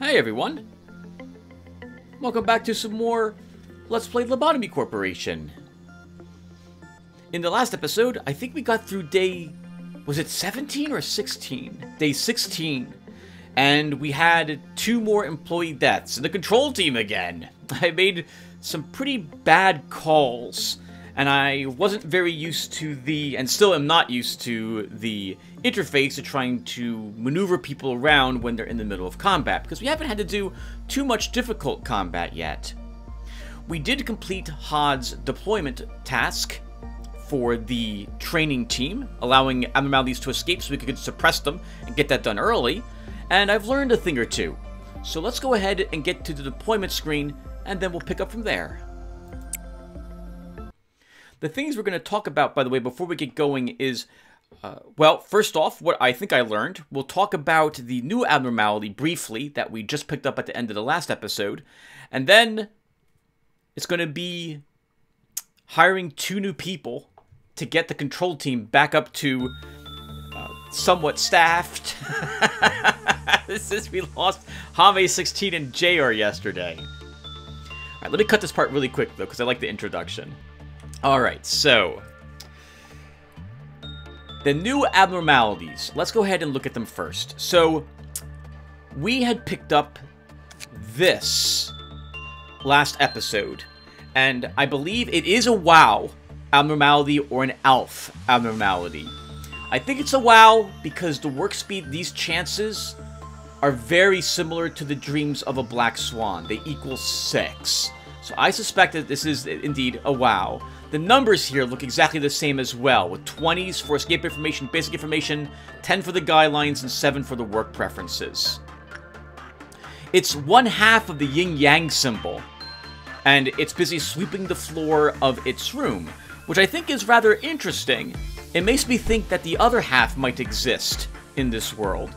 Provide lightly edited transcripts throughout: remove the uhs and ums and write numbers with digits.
Hey everyone! Welcome back to some more Let's Play Lobotomy Corporation. In the last episode, I think we got through day... was it 17 or 16? Day 16. And we had 2 more employee deaths. And the control team again! I made some pretty bad calls. And I wasn't very used to the, and still am not used to, the interface of trying to maneuver people around when they're in the middle of combat, because we haven't had to do too much difficult combat yet. We did complete Hod's deployment task for the training team, allowing Abnormalities to escape so we could suppress them and get that done early, and I've learned a thing or two. So let's go ahead and get to the deployment screen, and then we'll pick up from there. The things we're going to talk about, by the way, before we get going is, well, first off, what I think I learned. We'll talk about the new abnormality briefly that we just picked up at the end of the last episode. And then it's going to be hiring 2 new people to get the control team back up to somewhat staffed. This is, we lost Hame 16 and JR yesterday. All right, let me cut this part really quick, though, because I like the introduction. Alright, so, the new abnormalities. Let's go ahead and look at them first. So, we had picked up this last episode, and I believe it is a WoW abnormality or an ALF abnormality. I think it's a WoW because the work speed, these chances are very similar to the dreams of a black swan. They equal 6. So I suspect that this is indeed a WoW. The numbers here look exactly the same as well, with 20s for escape information, basic information, 10 for the guidelines, and 7 for the work preferences. It's 1/2 of the yin-yang symbol, and it's busy sweeping the floor of its room, which I think is rather interesting. It makes me think that the other half might exist in this world.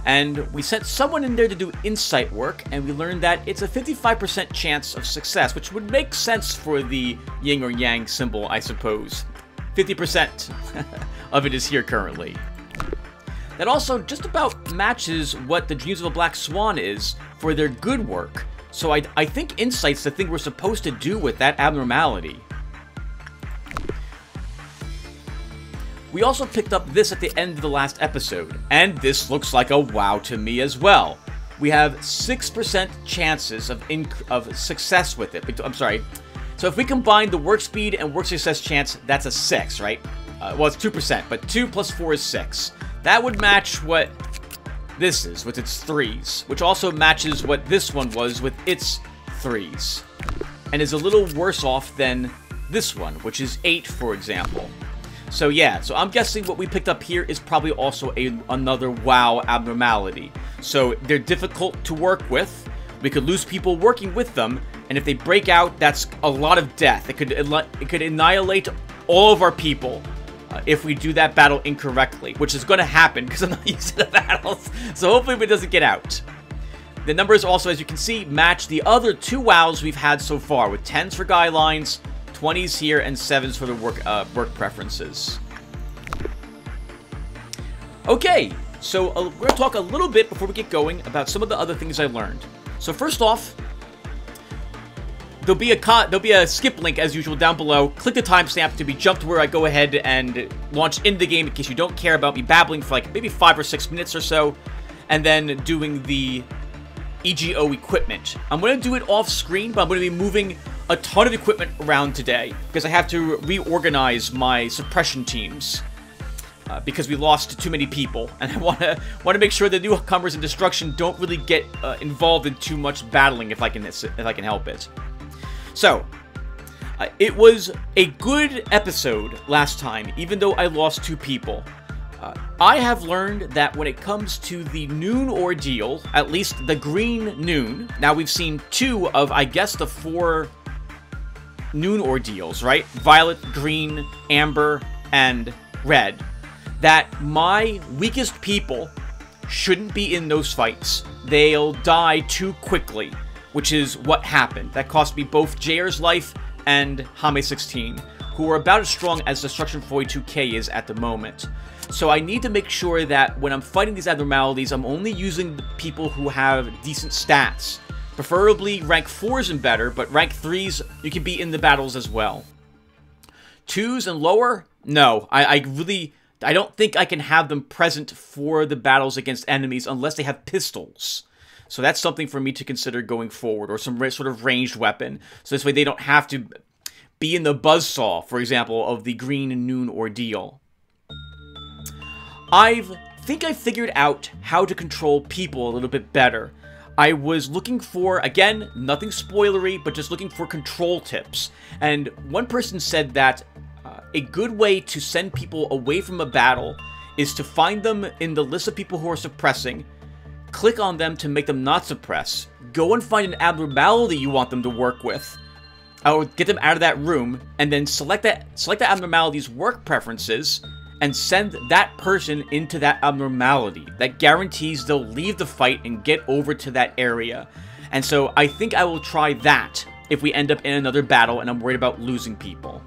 And we sent someone in there to do insight work, and we learned that it's a 55% chance of success, which would make sense for the yin or yang symbol, I suppose. 50% of it is here currently. That also just about matches what the Dreams of a Black Swan is for their good work. So I think insight's the thing we're supposed to do with that abnormality. We also picked up this at the end of the last episode, and this looks like a WoW to me as well. We have 6% chances of success with it. I'm sorry. So if we combine the work speed and work success chance, that's a 6, right? Well, it's 2%, but 2 plus 4 is 6. That would match what this is with its 3s, which also matches what this one was with its 3s, and is a little worse off than this one, which is 8, for example. So yeah, so I'm guessing what we picked up here is probably also another WoW abnormality. So they're difficult to work with. We could lose people working with them, and if they break out, that's a lot of death. It could annihilate all of our people if we do that battle incorrectly, which is going to happen because I'm not used to the battles. So hopefully it doesn't get out. The numbers also, as you can see, match the other 2 WoWs we've had so far, with 10s for guidelines, 20s here, and 7s for the work preferences. Okay, so we're going to talk a little bit before we get going about some of the other things I learned. So first off, there'll be a skip link as usual down below. Click the timestamp to be jumped where I go ahead and launch into the game in case you don't care about me babbling for like maybe 5 or 6 minutes or so, and then doing the EGO equipment. I'm going to do it off screen, but I'm going to be moving a ton of equipment around today because I have to reorganize my suppression teams because we lost too many people, and I want to make sure the newcomers in destruction don't really get involved in too much battling if I can help it. So it was a good episode last time, even though I lost 2 people. I have learned that when it comes to the noon ordeal, at least the green noon, now we've seen 2 of, I guess, the 4 noon ordeals, right? Violet, green, amber, and red. That my weakest people shouldn't be in those fights. They'll die too quickly, which is what happened. That cost me both JR's life and Hame 16, who are about as strong as Destruction 42K is at the moment. So I need to make sure that when I'm fighting these abnormalities, I'm only using the people who have decent stats. Preferably rank 4s and better, but rank 3s, you can be in the battles as well. 2s and lower? No, I don't think I can have them present for the battles against enemies unless they have pistols. So that's something for me to consider going forward, or some sort of ranged weapon. So this way they don't have to be in the buzzsaw, for example, of the Green Noon Ordeal. I think I figured out how to control people a little bit better. I was looking for, again, nothing spoilery, but just looking for control tips. And one person said that a good way to send people away from a battle is to find them in the list of people who are suppressing, click on them to make them not suppress, go and find an abnormality you want them to work with, or get them out of that room, and then select that abnormality's work preferences, and send that person into that abnormality. That guarantees they'll leave the fight and get over to that area. And so I think I will try that if we end up in another battle and I'm worried about losing people.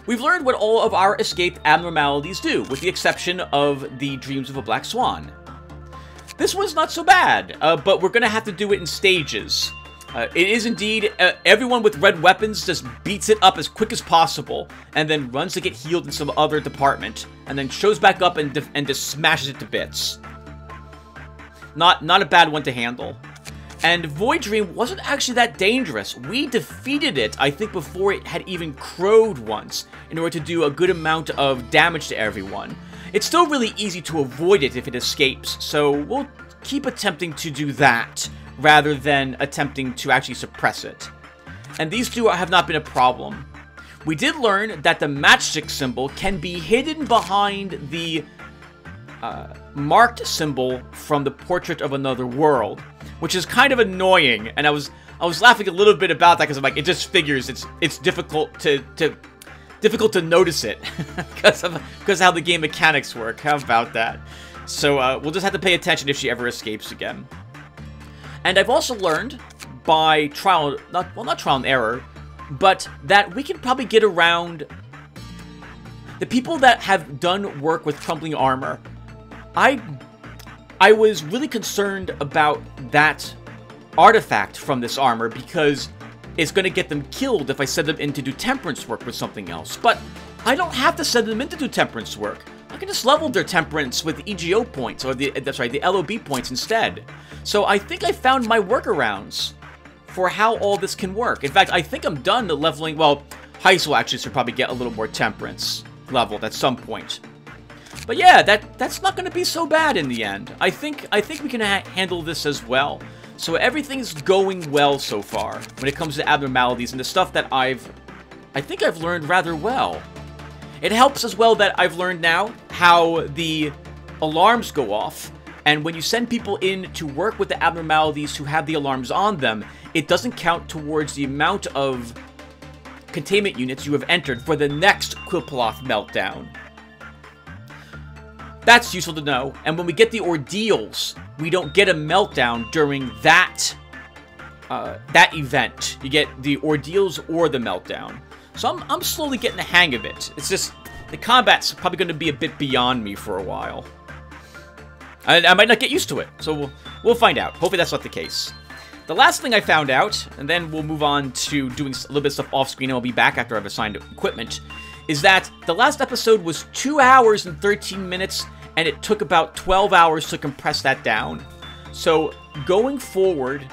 We've learned what all of our escaped abnormalities do, with the exception of the Dreams of a Black Swan. This one's not so bad, but we're going to have to do it in stages. It is indeed, everyone with red weapons just beats it up as quick as possible, and then runs to get healed in some other department, and then shows back up and just smashes it to bits. Not a bad one to handle. And Void Dream wasn't actually that dangerous. We defeated it, I think, before it had even crowed once, in order to do a good amount of damage to everyone. It's still really easy to avoid it if it escapes, so we'll keep attempting to do that, rather than attempting to actually suppress it. And these two have not been a problem. We did learn that the matchstick symbol can be hidden behind the marked symbol from the Portrait of Another World, which is kind of annoying, and I was laughing a little bit about that because I'm like, it just figures it's difficult to notice it because of how the game mechanics work. How about that? So we'll just have to pay attention if she ever escapes again. And I've also learned by trial, not trial and error, but that we can probably get around the people that have done work with crumbling armor. I was really concerned about that artifact from this armor because it's going to get them killed if I send them in to do temperance work with something else. But I don't have to send them in to do temperance work. I can just level their temperance with EGO points, or the LOB points instead. So I think I found my workarounds for how all this can work. In fact, I think I'm done leveling. Well, Heist will actually should probably get a little more temperance leveled at some point. But yeah, that's not going to be so bad in the end. I think we can handle this as well. So everything's going well so far when it comes to abnormalities and the stuff that I think I've learned rather well. It helps as well that I've learned now how the alarms go off, and when you send people in to work with the abnormalities who have the alarms on them, it doesn't count towards the amount of containment units you have entered for the next Qlipoth meltdown. That's useful to know, and when we get the ordeals, we don't get a meltdown during that event. You get the ordeals or the meltdown. So I'm slowly getting the hang of it. It's just, the combat's probably going to be a bit beyond me for a while. I might not get used to it, so we'll find out. Hopefully that's not the case. The last thing I found out, and then we'll move on to doing a little bit of stuff off-screen, and I'll be back after I've assigned equipment, is that the last episode was 2 hours and 13 minutes, and it took about 12 hours to compress that down. So, going forward,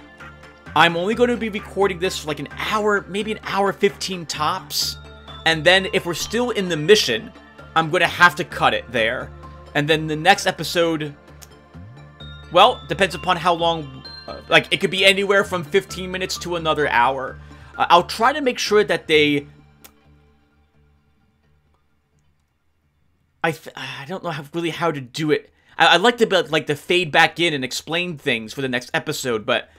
I'm only going to be recording this for like an hour, maybe an hour 15 tops. And then if we're still in the mission, I'm going to have to cut it there. And then the next episode, well, depends upon how long, like it could be anywhere from 15 minutes to another hour. I'll try to make sure that they... I don't know really how to do it. I'd like to fade back in and explain things for the next episode, but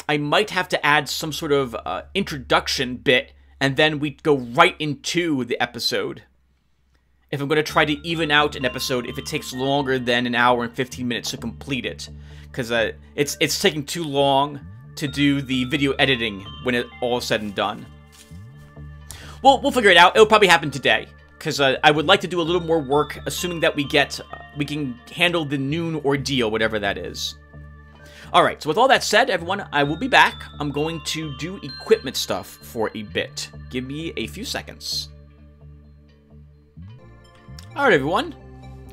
I might have to add some sort of introduction bit, and then we go right into the episode. If I'm going to try to even out an episode if it takes longer than an hour and 15 minutes to complete it. Because it's taking too long to do the video editing when it all is said and done. we'll figure it out. It'll probably happen today. Because I would like to do a little more work, assuming that we can handle the noon ordeal, whatever that is. Alright, so with all that said, everyone, I will be back. I'm going to do equipment stuff for a bit. Give me a few seconds. Alright, everyone.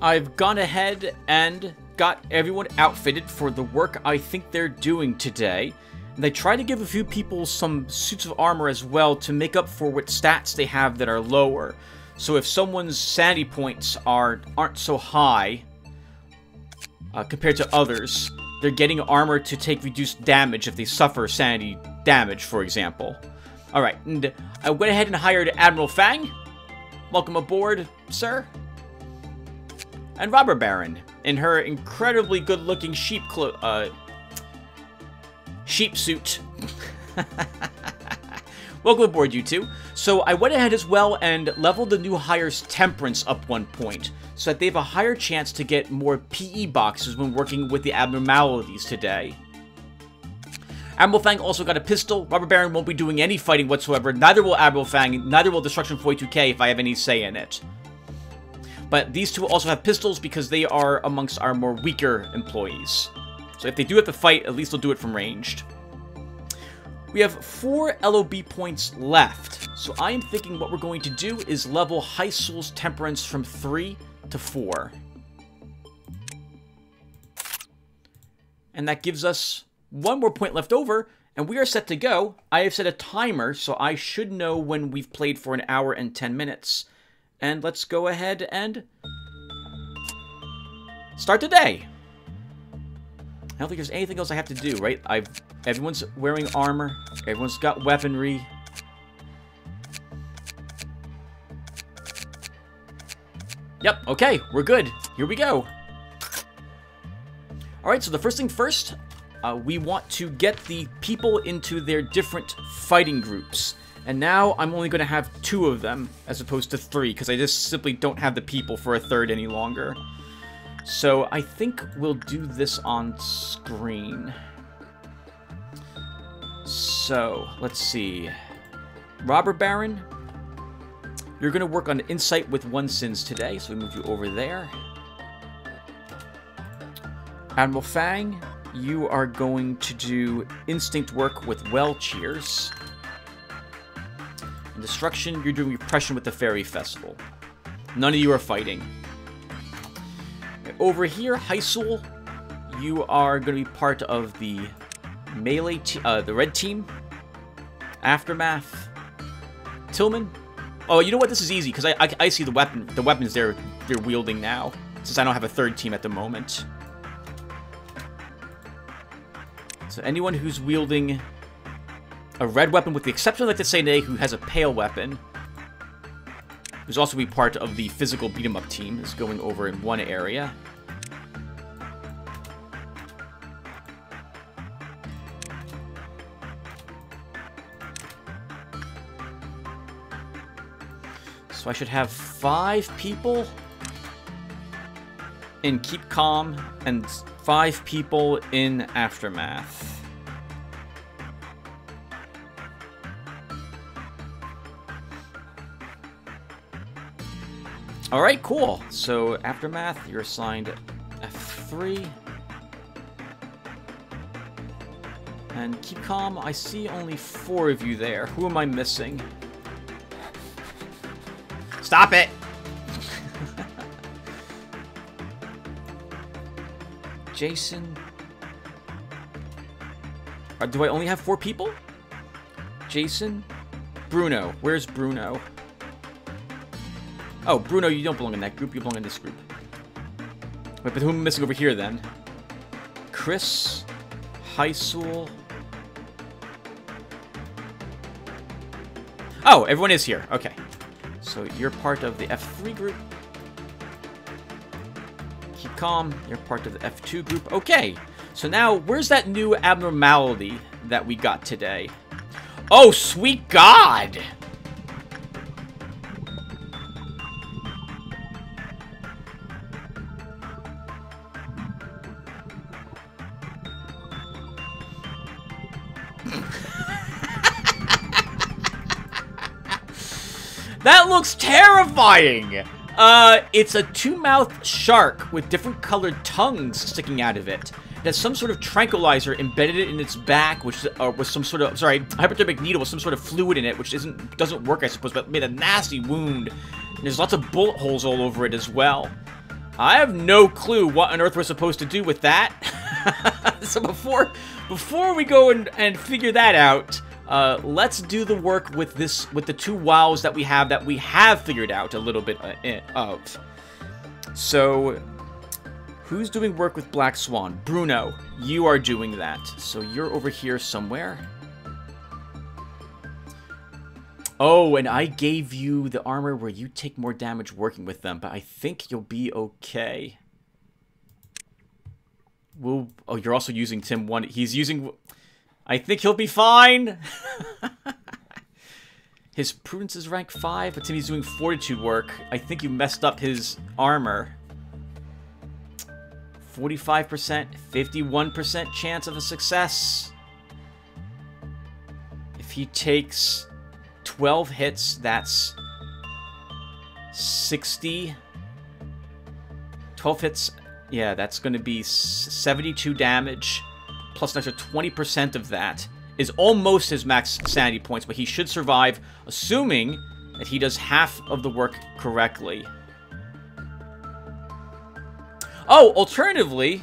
I've gone ahead and got everyone outfitted for the work I think they're doing today. And I tried to give a few people some suits of armor as well to make up for what stats they have that are lower. So if someone's sanity points aren't so high compared to others, they're getting armor to take reduced damage if they suffer sanity damage, for example. Alright, and I went ahead and hired Admiral Fang. Welcome aboard, sir. And Robber Baron in her incredibly good-looking sheep suit. Welcome aboard, you two. So I went ahead as well and leveled the new hire's temperance up 1 point, so that they have a higher chance to get more PE boxes when working with the Abnormalities today. Admiral Fang also got a pistol. Robber Baron won't be doing any fighting whatsoever. Neither will Admiral Fang, neither will Destruction 42K if I have any say in it. But these two also have pistols because they are amongst our more weaker employees. So if they do have to fight, at least they'll do it from ranged. We have 4 LOB points left, so I am thinking what we're going to do is level Heisul's Temperance from 3 to 4. And that gives us 1 more point left over, and we are set to go. I have set a timer, so I should know when we've played for 1 hour and 10 minutes. And let's go ahead and start the day. I don't think there's anything else I have to do, right? Everyone's wearing armor. Everyone's got weaponry. Yep, okay, we're good. Here we go. Alright, so the first thing first, we want to get the people into their different fighting groups. And now I'm only going to have 2 of them, as opposed to 3, because I just simply don't have the people for a 3rd any longer. So I think we'll do this on screen. So, let's see. Robber Baron, you're going to work on Insight with 1 Sins today, so we move you over there. Admiral Fang, you are going to do Instinct work with Well Cheers. And Destruction, you're doing Repression with the Fairy Festival. None of you are fighting. Over here, Heisul, you are going to be part of the melee, the red team. Aftermath. Tillman. Oh, you know what? This is easy because I see the weapons they're wielding now, since I don't have a 3rd team at the moment. So anyone who's wielding a red weapon, with the exception of like the Sene, who has a pale weapon, who's also be part of the physical beat-em-up team, is going over in one area. So I should have 5 people in Keep Calm and 5 people in Aftermath. Alright, cool. So, Aftermath, you're assigned F3. And Keep Calm, I see only 4 of you there. Who am I missing? Stop it! Jason. Do I only have 4 people? Jason. Bruno. Where's Bruno? Oh, Bruno, you don't belong in that group. You belong in this group. Wait, but who am I missing over here, then? Chris. Heisul. Oh, everyone is here. Okay. So you're part of the F3 group. Keep Calm. You're part of the F2 group. Okay. So now, where's that new abnormality that we got today? Oh, sweet God! That looks terrifying! It's a two-mouthed shark with different colored tongues sticking out of it. It has some sort of tranquilizer embedded in its back, which was some sort of, sorry, hypodermic needle with some sort of fluid in it, which doesn't work, I suppose, but made a nasty wound. And there's lots of bullet holes all over it as well. I have no clue what on earth we're supposed to do with that. So before we go and figure that out, let's do the work with the two wows that we have figured out a little bit of. So, who's doing work with Black Swan? Bruno, you are doing that. So you're over here somewhere. Oh, and I gave you the armor where you take more damage working with them, but I think you'll be okay. Oh, you're also using Tim 1. He's using... I think he'll be fine. His prudence is rank 5, but Timmy's doing fortitude work. I think you messed up his armor. 45%, 51% chance of a success. If he takes 12 hits, that's 60. 12 hits, yeah, that's going to be 72 damage. Plus an extra 20% of that is almost his max sanity points, but he should survive, assuming that he does half of the work correctly. Oh, alternatively,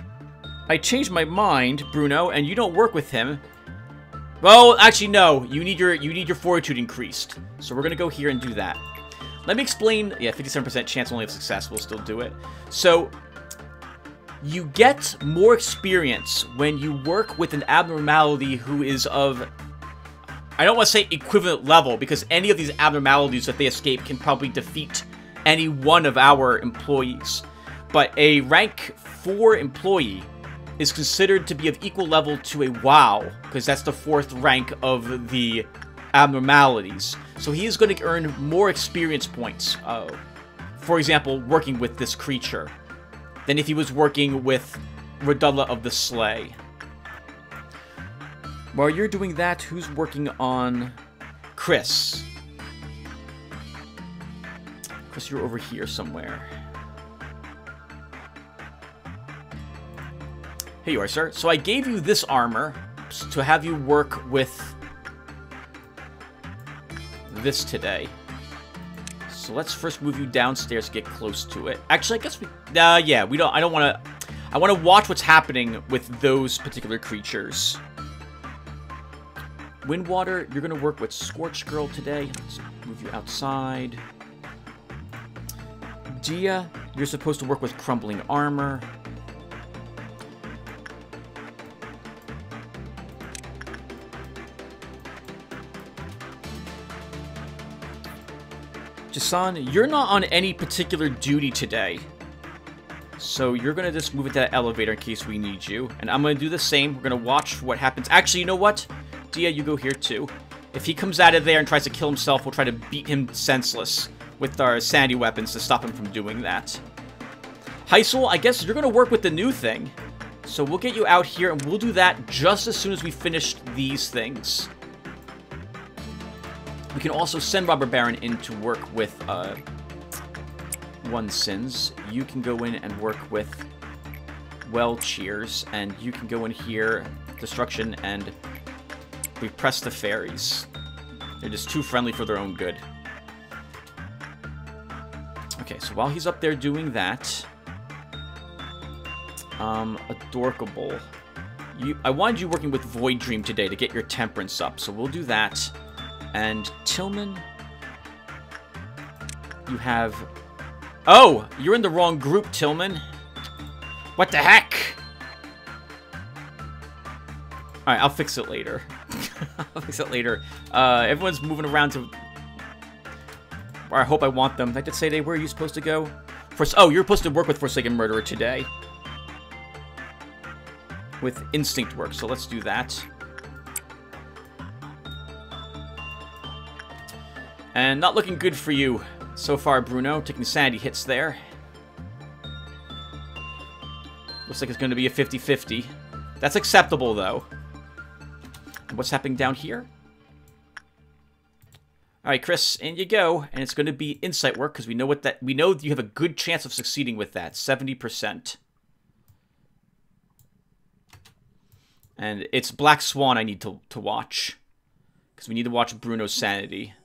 I changed my mind, Bruno, and you don't work with him. Well, actually, no. You need your fortitude increased. So we're gonna go here and do that. Let me explain. Yeah, 57% chance only of success. We'll still do it. So you get more experience when you work with an abnormality who is of, I don't want to say equivalent level, because any of these abnormalities that they escape can probably defeat any one of our employees. But a rank 4 employee is considered to be of equal level to a WoW, because that's the 4th rank of the abnormalities. So he is going to earn more experience points, for example, working with this creature, than if he was working with Redulla of the Slay. While you're doing that, who's working on Chris? Chris, you're over here somewhere. Here you are, sir. So I gave you this armor to have you work with this today. So let's first move you downstairs to get close to it. Actually, I guess we... yeah, we don't... I don't want to... I want to watch what's happening with those particular creatures. Windwater, you're going to work with Scorch Girl today. Let's move you outside. Dia, you're supposed to work with Crumbling Armor. Jason, you're not on any particular duty today. So you're going to just move into that elevator in case we need you. And I'm going to do the same. We're going to watch what happens. Actually, you know what? Dia, you go here too. If he comes out of there and tries to kill himself, we'll try to beat him senseless with our sanity weapons to stop him from doing that. Heisel, I guess you're going to work with the new thing. So we'll get you out here and we'll do that just as soon as we finish these things. We can also send Robber Baron in to work with One Sins. You can go in and work with Well Cheers, and you can go in here, Destruction, and repress the fairies. They're just too friendly for their own good. Okay, so while he's up there doing that, Adorkable. I wanted you working with Void Dream today to get your temperance up, so we'll do that. And Tillman, you have... Oh, you're in the wrong group, Tillman. What the heck? Alright, I'll fix it later. I'll fix it later. Everyone's moving around to... Or I hope I want them. Did I just say where are you supposed to go? Oh, you're supposed to work with Forsaken Murderer today. With Instinct work, so let's do that. And not looking good for you so far, Bruno. Taking sanity hits there. Looks like it's going to be a 50-50. That's acceptable, though. And what's happening down here? All right, Chris, in you go, and it's going to be insight work because we know you have a good chance of succeeding with that, 70%. And it's Black Swan I need to watch because we need to watch Bruno's sanity.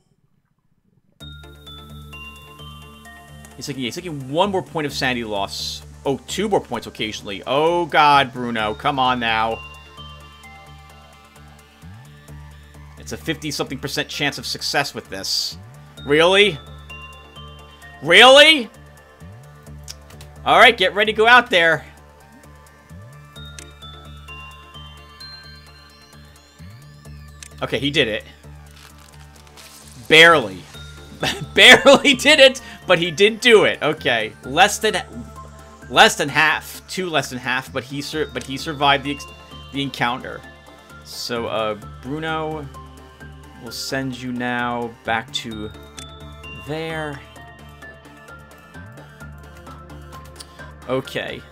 He's taking 1 more point of sanity loss. Oh, 2 more points occasionally. Oh God, Bruno, come on now. It's a 50-something% chance of success with this. Really? Really? Alright, get ready to go out there. Okay, he did it. Barely. Barely did it, but he did do it. Okay. Less than half. 2 less than half, but he survived the encounter. So, Bruno... we'll send you now back to there. Okay.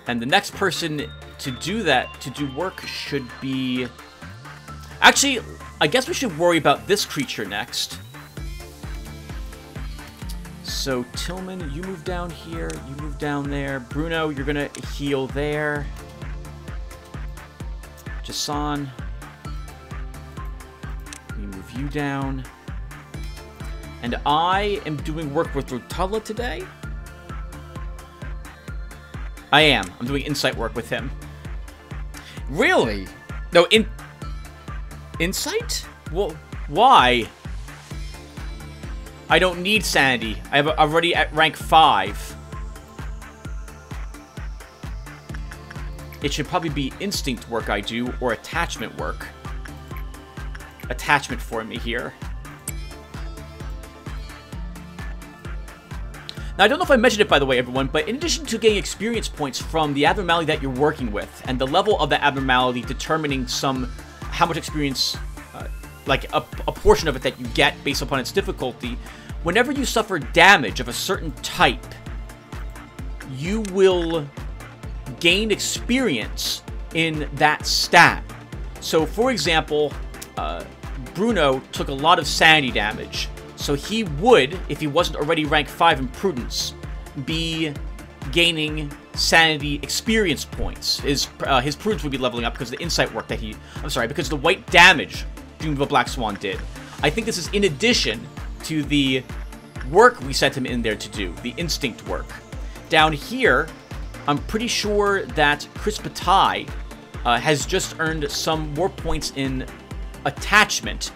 And the next person to do work should be... Actually, I guess we should worry about this creature next. So, Tillman, you move down here. You move down there. Bruno, you're gonna heal there. Jason... move you down. And I am doing work with Rotella today. I am. I'm doing insight work with him. Really? No, insight? Well, why? I don't need sanity. I'm already at rank 5. It should probably be instinct work I do, or attachment work. Attachment for me here. Now, I don't know if I mentioned it, by the way, everyone, but in addition to getting experience points from the abnormality that you're working with, and the level of the abnormality determining how much experience, like a portion of it that you get based upon its difficulty, whenever you suffer damage of a certain type, you will gain experience in that stat. So, for example, Bruno took a lot of sanity damage, so he would, if he wasn't already rank 5 in Prudence, be gaining sanity experience points. His Prudence would be leveling up because of the insight work that because the white damage Doom of a Black Swan did. I think this is in addition to the work we sent him in there to do, the instinct work. Down here, I'm pretty sure that Chris Bataille has just earned some more points in attachment,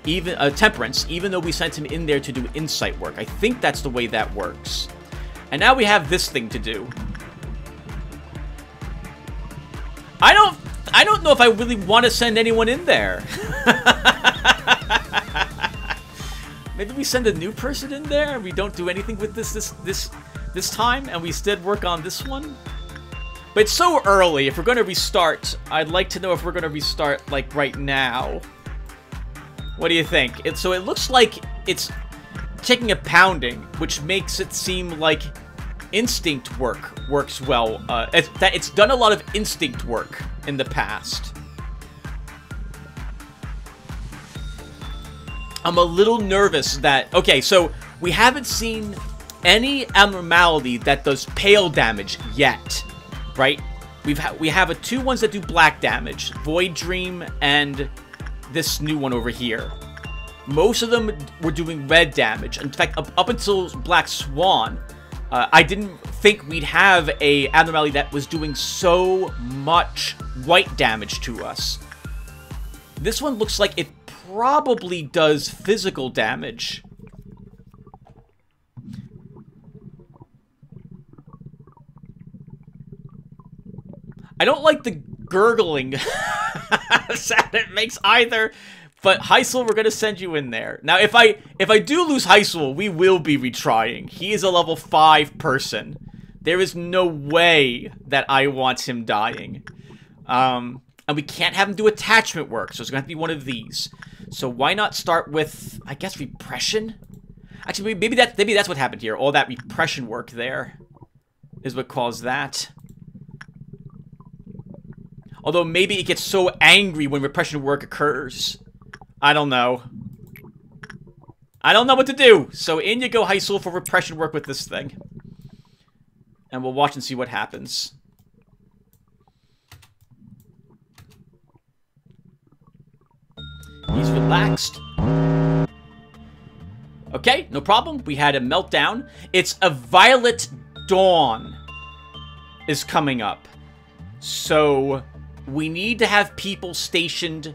even temperance, even though we sent him in there to do insight work. I think that's the way that works. And now we have this thing to do. I don't know if I really want to send anyone in there. Maybe we send a new person in there and we don't do anything with this time, and we instead work on this one. But it's so early. If we're going to restart, I'd like to know if we're going to restart, like, right now. What do you think? So it looks like it's taking a pounding, which makes it seem like instinct work works well. It's done a lot of instinct work in the past. I'm a little nervous that... Okay, so we haven't seen any abnormality that does pale damage yet. Right? We have 2 ones that do black damage. Void Dream and this new one over here. Most of them were doing red damage. In fact, up until Black Swan, I didn't think we'd have a abnormality that was doing so much white damage to us. This one looks like it probably does physical damage. I don't like the gurgling sound it makes either. But Heisel, we're gonna send you in there. Now, if I do lose Heisel, we will be retrying. He is a level 5 person. There is no way that I want him dying. And we can't have him do attachment work, so it's gonna have to be one of these. So why not start with, I guess, repression? Actually, maybe that's what happened here. All that repression work there is what caused that. Although maybe it gets so angry when repression work occurs. I don't know. I don't know what to do. So in you go, high school, for repression work with this thing. And we'll watch and see what happens. He's relaxed. Okay, no problem. We had a meltdown. It's a violet dawn is coming up. So we need to have people stationed.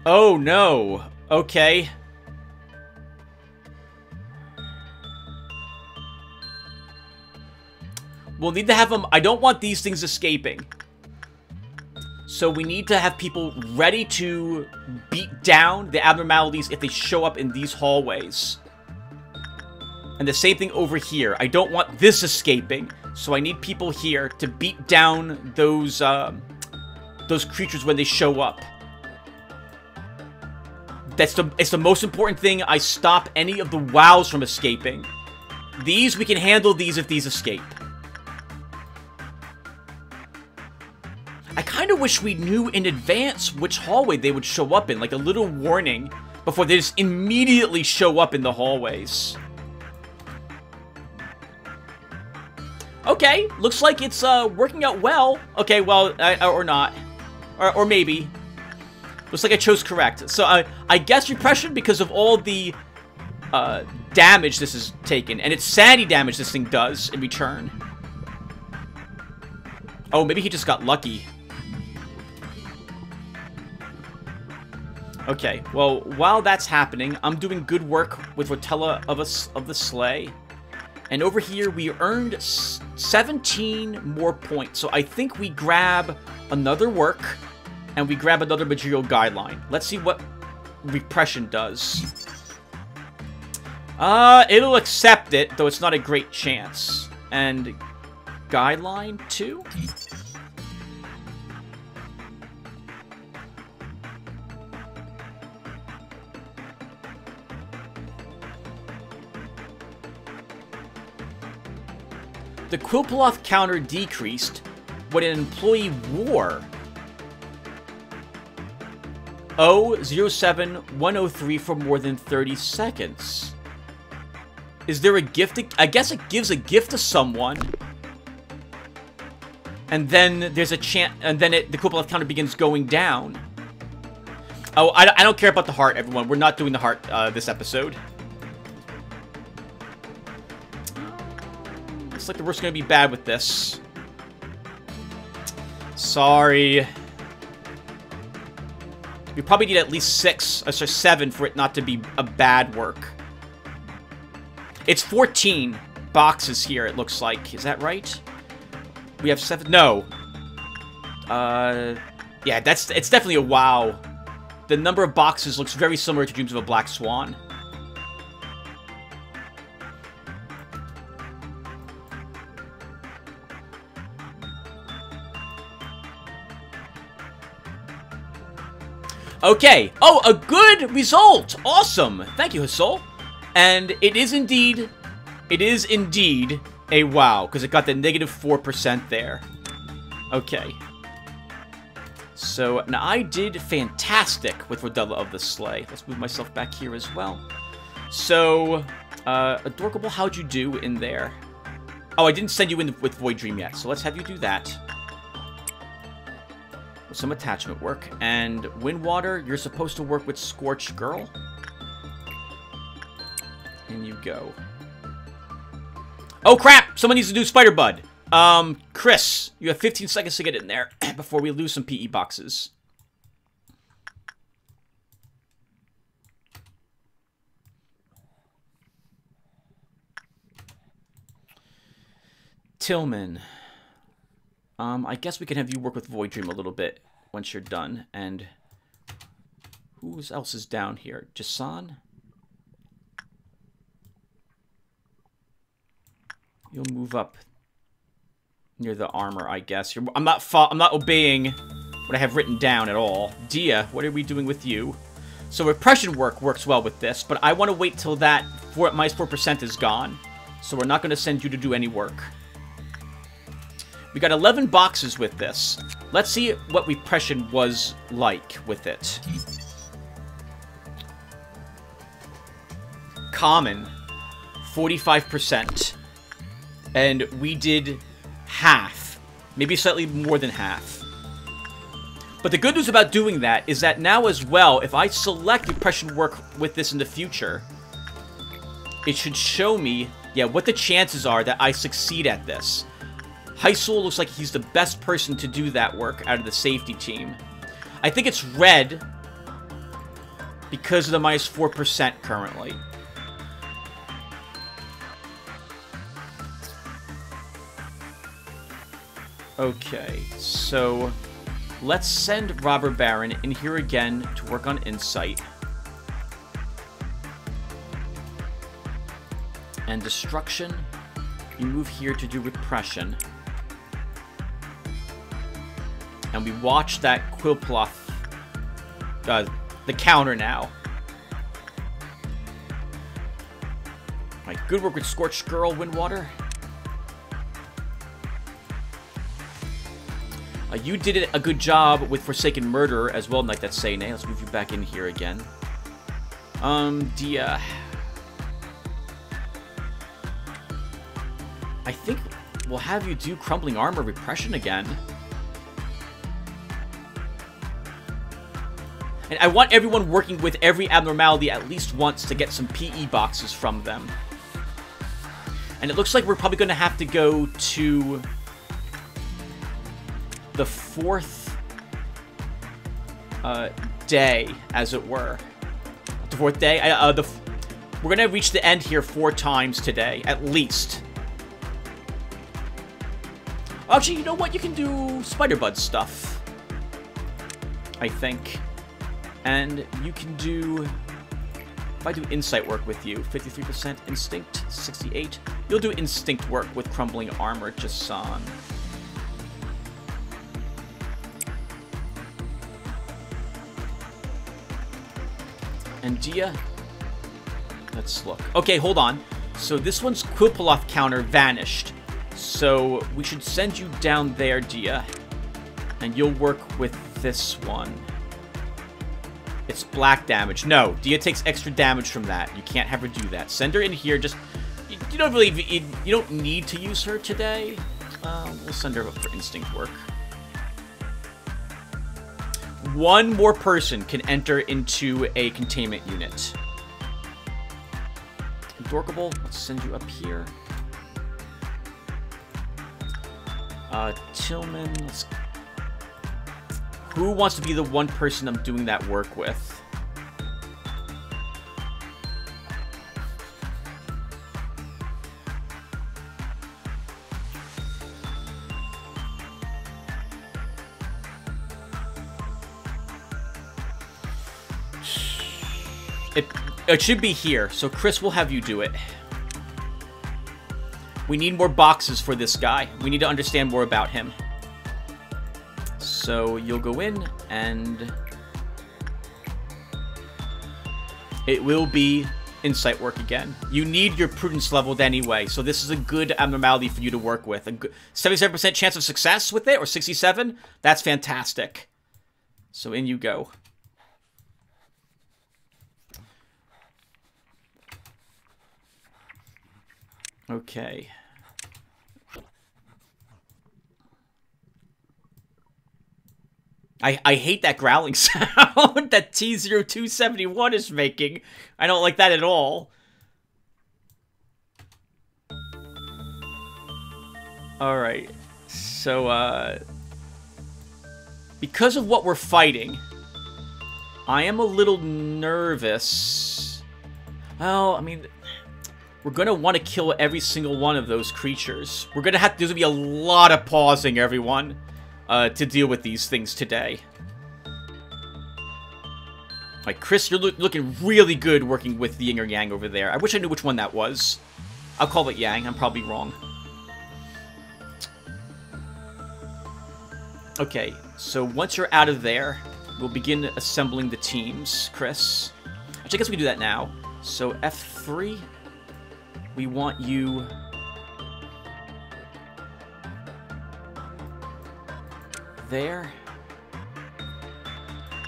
Oh no. Okay. We'll need to have them. I don't want these things escaping. So we need to have people ready to beat down the abnormalities if they show up in these hallways. And the same thing over here. I don't want this escaping. So I need people here to beat down those creatures when they show up. It's the most important thing. I stop any of the wows from escaping. These, we can handle these if these escape. I kind of wish we knew in advance which hallway they would show up in. Like a little warning before they just immediately show up in the hallways. Okay, looks like it's working out well. Okay, well, or not. Or maybe. Looks like I chose correct. So I guess repression because of all the damage this has taken. And it's sanity damage this thing does in return. Oh, maybe he just got lucky. Okay, well, while that's happening, I'm doing good work with Rotella of the Sleigh. And over here, we earned 17 more points. So I think we grab another work, and we grab another material guideline. Let's see what repression does. It'll accept it, though it's not a great chance. And guideline 2? The Quilploth counter decreased when an employee wore 07103 for more than 30 seconds. Is there a gift? I guess it gives a gift to someone. And then there's a chance, and then the Quilploth counter begins going down. Oh, I don't care about the heart, everyone. We're not doing the heart this episode. Looks like the work's gonna be bad with this. Sorry. We probably need at least 7 for it not to be a bad work. It's 14 boxes here, it looks like. Is that right? We have 7. No. Yeah, it's definitely a wow. The number of boxes looks very similar to Dreams of a Black Swan. Okay. Oh, a good result. Awesome. Thank you, Hasol. And it is indeed a wow, because it got the -4% there. Okay. So, now I did fantastic with Rodella of the Sleigh. Let's move myself back here as well. So, Adorkable, how'd you do in there? Oh, I didn't send you in with Void Dream yet, so let's have you do that. Some attachment work. And Windwater, you're supposed to work with Scorched Girl. In you go. Oh, crap! Someone needs to do Spider Bud. Chris, you have 15 seconds to get in there before we lose some PE boxes. Tillman. I guess we can have you work with Void Dream a little bit once you're done. And who else is down here? Jason? You'll move up near the armor, I guess. I'm not obeying what I have written down at all. Dia, what are we doing with you? So repression work works well with this, but I want to wait till that -4% is gone. So we're not going to send you to do any work. We got 11 boxes with this. Let's see what repression was like with it. common, 45%. And we did half. Maybe slightly more than half. But the good news about doing that is that now as well, if I select impression work with this in the future, it should show me, yeah, what the chances are that I succeed at this. Heisel looks like he's the best person to do that work out of the safety team. I think it's red because of the minus 4% currently. Okay, so let's send Robber Baron in here again to work on Insight. And Destruction, you move here to do Repression. And we watch that Quillploth, the counter now. Alright, good work with Scorched Girl, Windwater. You did a good job with Forsaken Murderer as well, like that Sene. Let's move you back in here again. Dia. I think we'll have you do Crumbling Armor Repression again. And I want everyone working with every abnormality at least once to get some PE boxes from them. And it looks like we're probably going to have to go to the 4th day, as it were. The 4th day? We're going to reach the end here 4 times today, at least. Actually, you know what? You can do Spider-Bud stuff, I think. And you can do... If I do Insight work with you, 53% Instinct, 68. You'll do Instinct work with Crumbling Armor, Jason. And Dia, let's look. Okay, hold on. So this one's Quillploth counter vanished. So we should send you down there, Dia. And you'll work with this one. It's black damage. No, Dia takes extra damage from that. You can't have her do that. Send her in here. Just, you don't really, you don't need to use her today. We'll send her up for instinct work. One more person can enter into a containment unit. Dorkable, let's send you up here. Tillman, who wants to be the one person I'm doing that work with? It should be here, so Chris will have you do it. We need more boxes for this guy. We need to understand more about him. So you'll go in, and it will be Insight work again. You need your Prudence leveled anyway, so this is a good abnormality for you to work with. A good 77% chance of success with it, or 67? That's fantastic. So in you go. Okay. I hate that growling sound that T0271 is making. I don't like that at all. Alright. So, because of what we're fighting, I am a little nervous. Well, I mean... We're going to want to kill every single one of those creatures. We're going to have... There's going to be a lot of pausing, everyone, to deal with these things today. Like, Chris, you're looking really good working with the yin or yang over there. I wish I knew which one that was. I'll call it yang. I'm probably wrong. Okay, so once you're out of there, we'll begin assembling the teams, Chris. Actually, I guess we can do that now. So, F3... We want you there,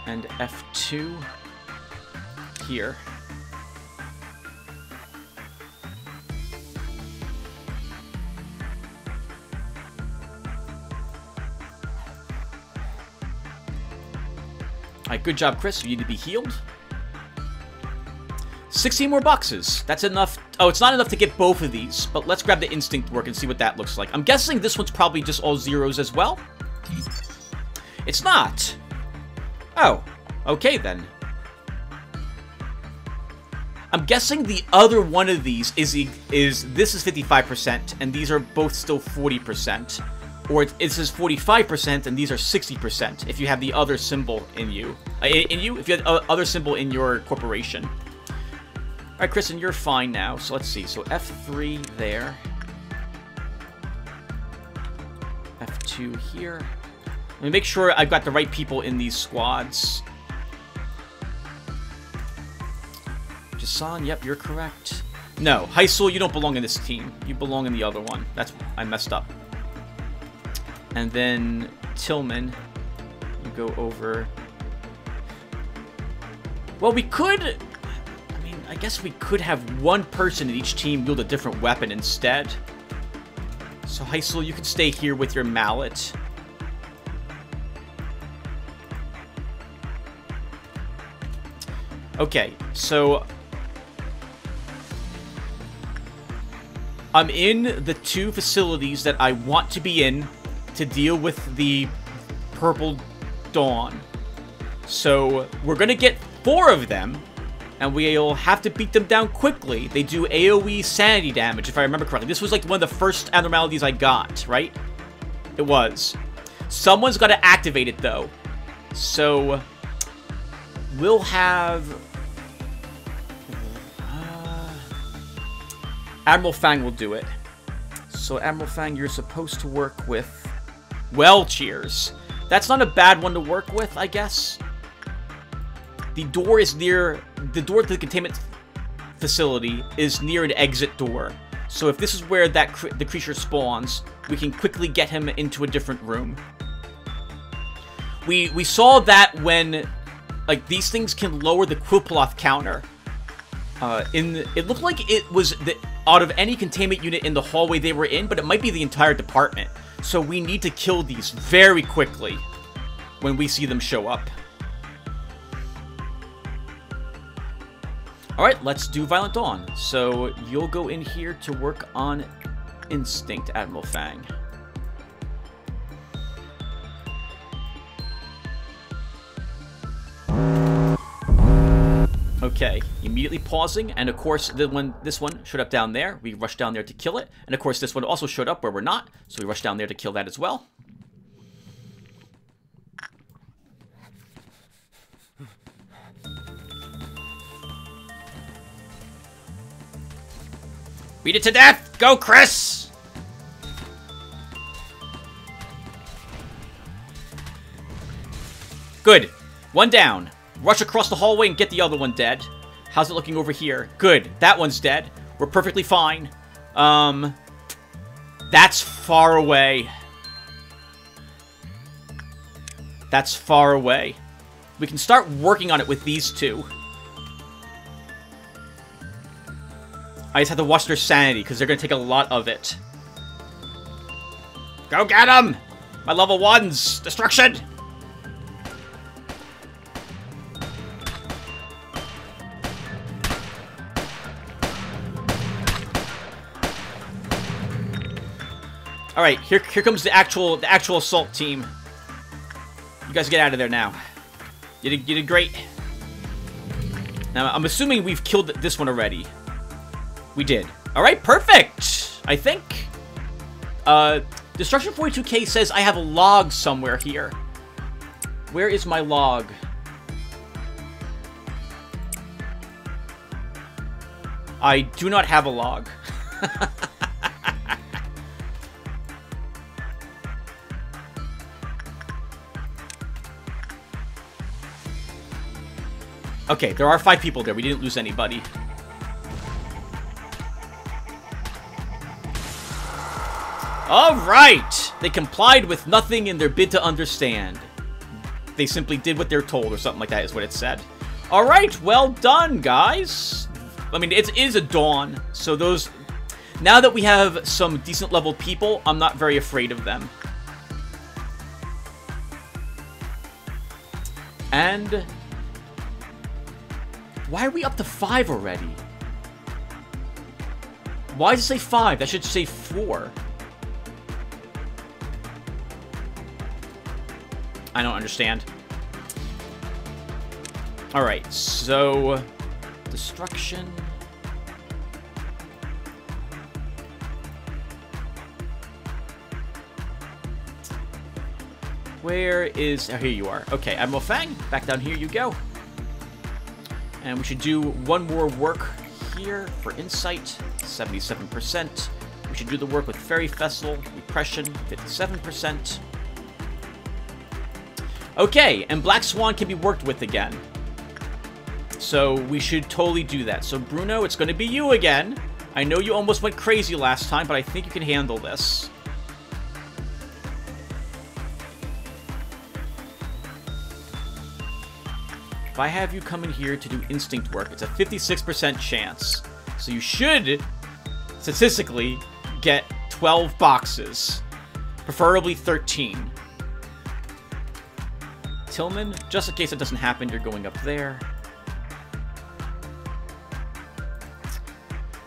and F2 here. Alright, good job, Chris. You need to be healed. 16 more boxes. That's enough. Oh, it's not enough to get both of these, but let's grab the instinct work and see what that looks like. I'm guessing this one's probably just all zeros as well. It's not. Oh, okay then. I'm guessing the other one of these is this is 55%, and these are both still 40%. Or it says 45%, and these are 60% if you have the other symbol in you. If you have the other symbol in your corporation. Alright, Kristen, you're fine now. So let's see. So F3 there. F2 here. Let me make sure I've got the right people in these squads. Jason, yep, you're correct. No, Heisel, you don't belong in this team. You belong in the other one. I messed up. And then Tillman, you go over. Well, we could. I mean, I guess we could have one person in each team wield a different weapon instead. So Heisel, you can stay here with your mallet. Okay, so I'm in the 2 facilities that I want to be in to deal with the Purple Dawn. So we're gonna get 4 of them, and we'll have to beat them down quickly. They do AoE sanity damage, if I remember correctly. This was like one of the first abnormalities I got, right? It was. Someone's got to activate it, though. So we'll have Admiral Fang will do it. So Admiral Fang, you're supposed to work with Well Cheers. That's not a bad one to work with, I guess. The door is near the door to the containment facility is near an exit door. So if this is where the creature spawns, we can quickly get him into a different room. We saw that when like these things can lower the Quilploth counter. It looked like it was out of any containment unit in the hallway they were in, but it might be the entire department. So we need to kill these very quickly when we see them show up. Alright, let's do Violent Dawn. So you'll go in here to work on Instinct, Admiral Fang. Okay, immediately pausing, and of course, this one showed up down there. We rushed down there to kill it, and of course, this one also showed up where we're not, so we rushed down there to kill that as well. Beat it to death! Go, Chris! Good. One down. Rush across the hallway and get the other one dead. How's it looking over here? Good. That one's dead. We're perfectly fine. That's far away. That's far away. We can start working on it with these 2. I just have to watch their sanity, because they're going to take a lot of it. Go get them! My level 1's destruction! Alright, here comes the actual assault team. You guys get out of there now. You did great. Now, I'm assuming we've killed this one already. We did. Alright, perfect! I think. Destruction 42K says I have a log somewhere here. Where is my log? I do not have a log. Okay, there are 5 people there. We didn't lose anybody. Alright! They complied with nothing in their bid to understand. They simply did what they're told, or something like that is what it said. Alright, well done, guys! I mean, it is a dawn, so those... Now that we have some decent level people, I'm not very afraid of them. And why are we up to 5 already? Why does it say 5? That should say 4. I don't understand. Alright, so... destruction... Where is... oh, here you are. Okay, Admiral Fang, back down here you go. And we should do one more work here for Insight, 77%. We should do the work with Fairy Vessel, Repression, 57%. Okay, and Black Swan can be worked with again. So we should totally do that. So Bruno, it's going to be you again. I know you almost went crazy last time, but I think you can handle this. If I have you come in here to do instinct work, it's a 56% chance. So you should, statistically, get 12 boxes. Preferably 13. Tillman, just in case it doesn't happen, you're going up there.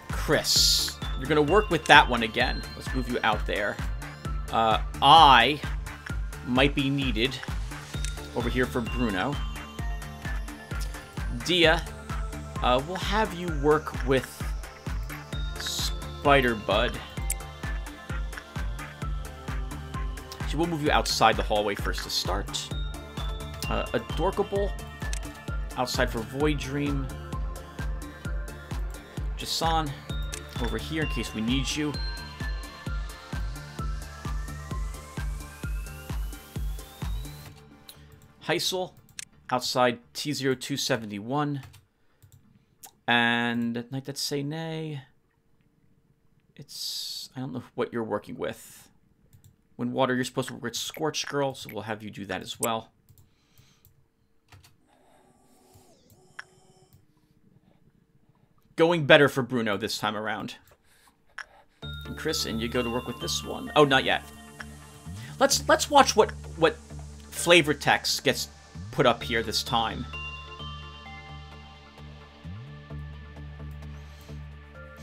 Chris, you're going to work with that one again. Let's move you out there. I might be needed over here for Bruno. Dia, we'll have you work with Spider Bud. So we'll move you outside the hallway first to start. Adorkable, outside for Void Dream. Jason, over here in case we need you. Heisel, outside T0271. And Night That Say Nay. It's... I don't know what you're working with. When Water, you're supposed to work with Scorch Girl, so we'll have you do that as well. Going better for Bruno this time around. And Chris, and you go to work with this one. Oh, not yet. Let's watch what flavor text gets put up here this time.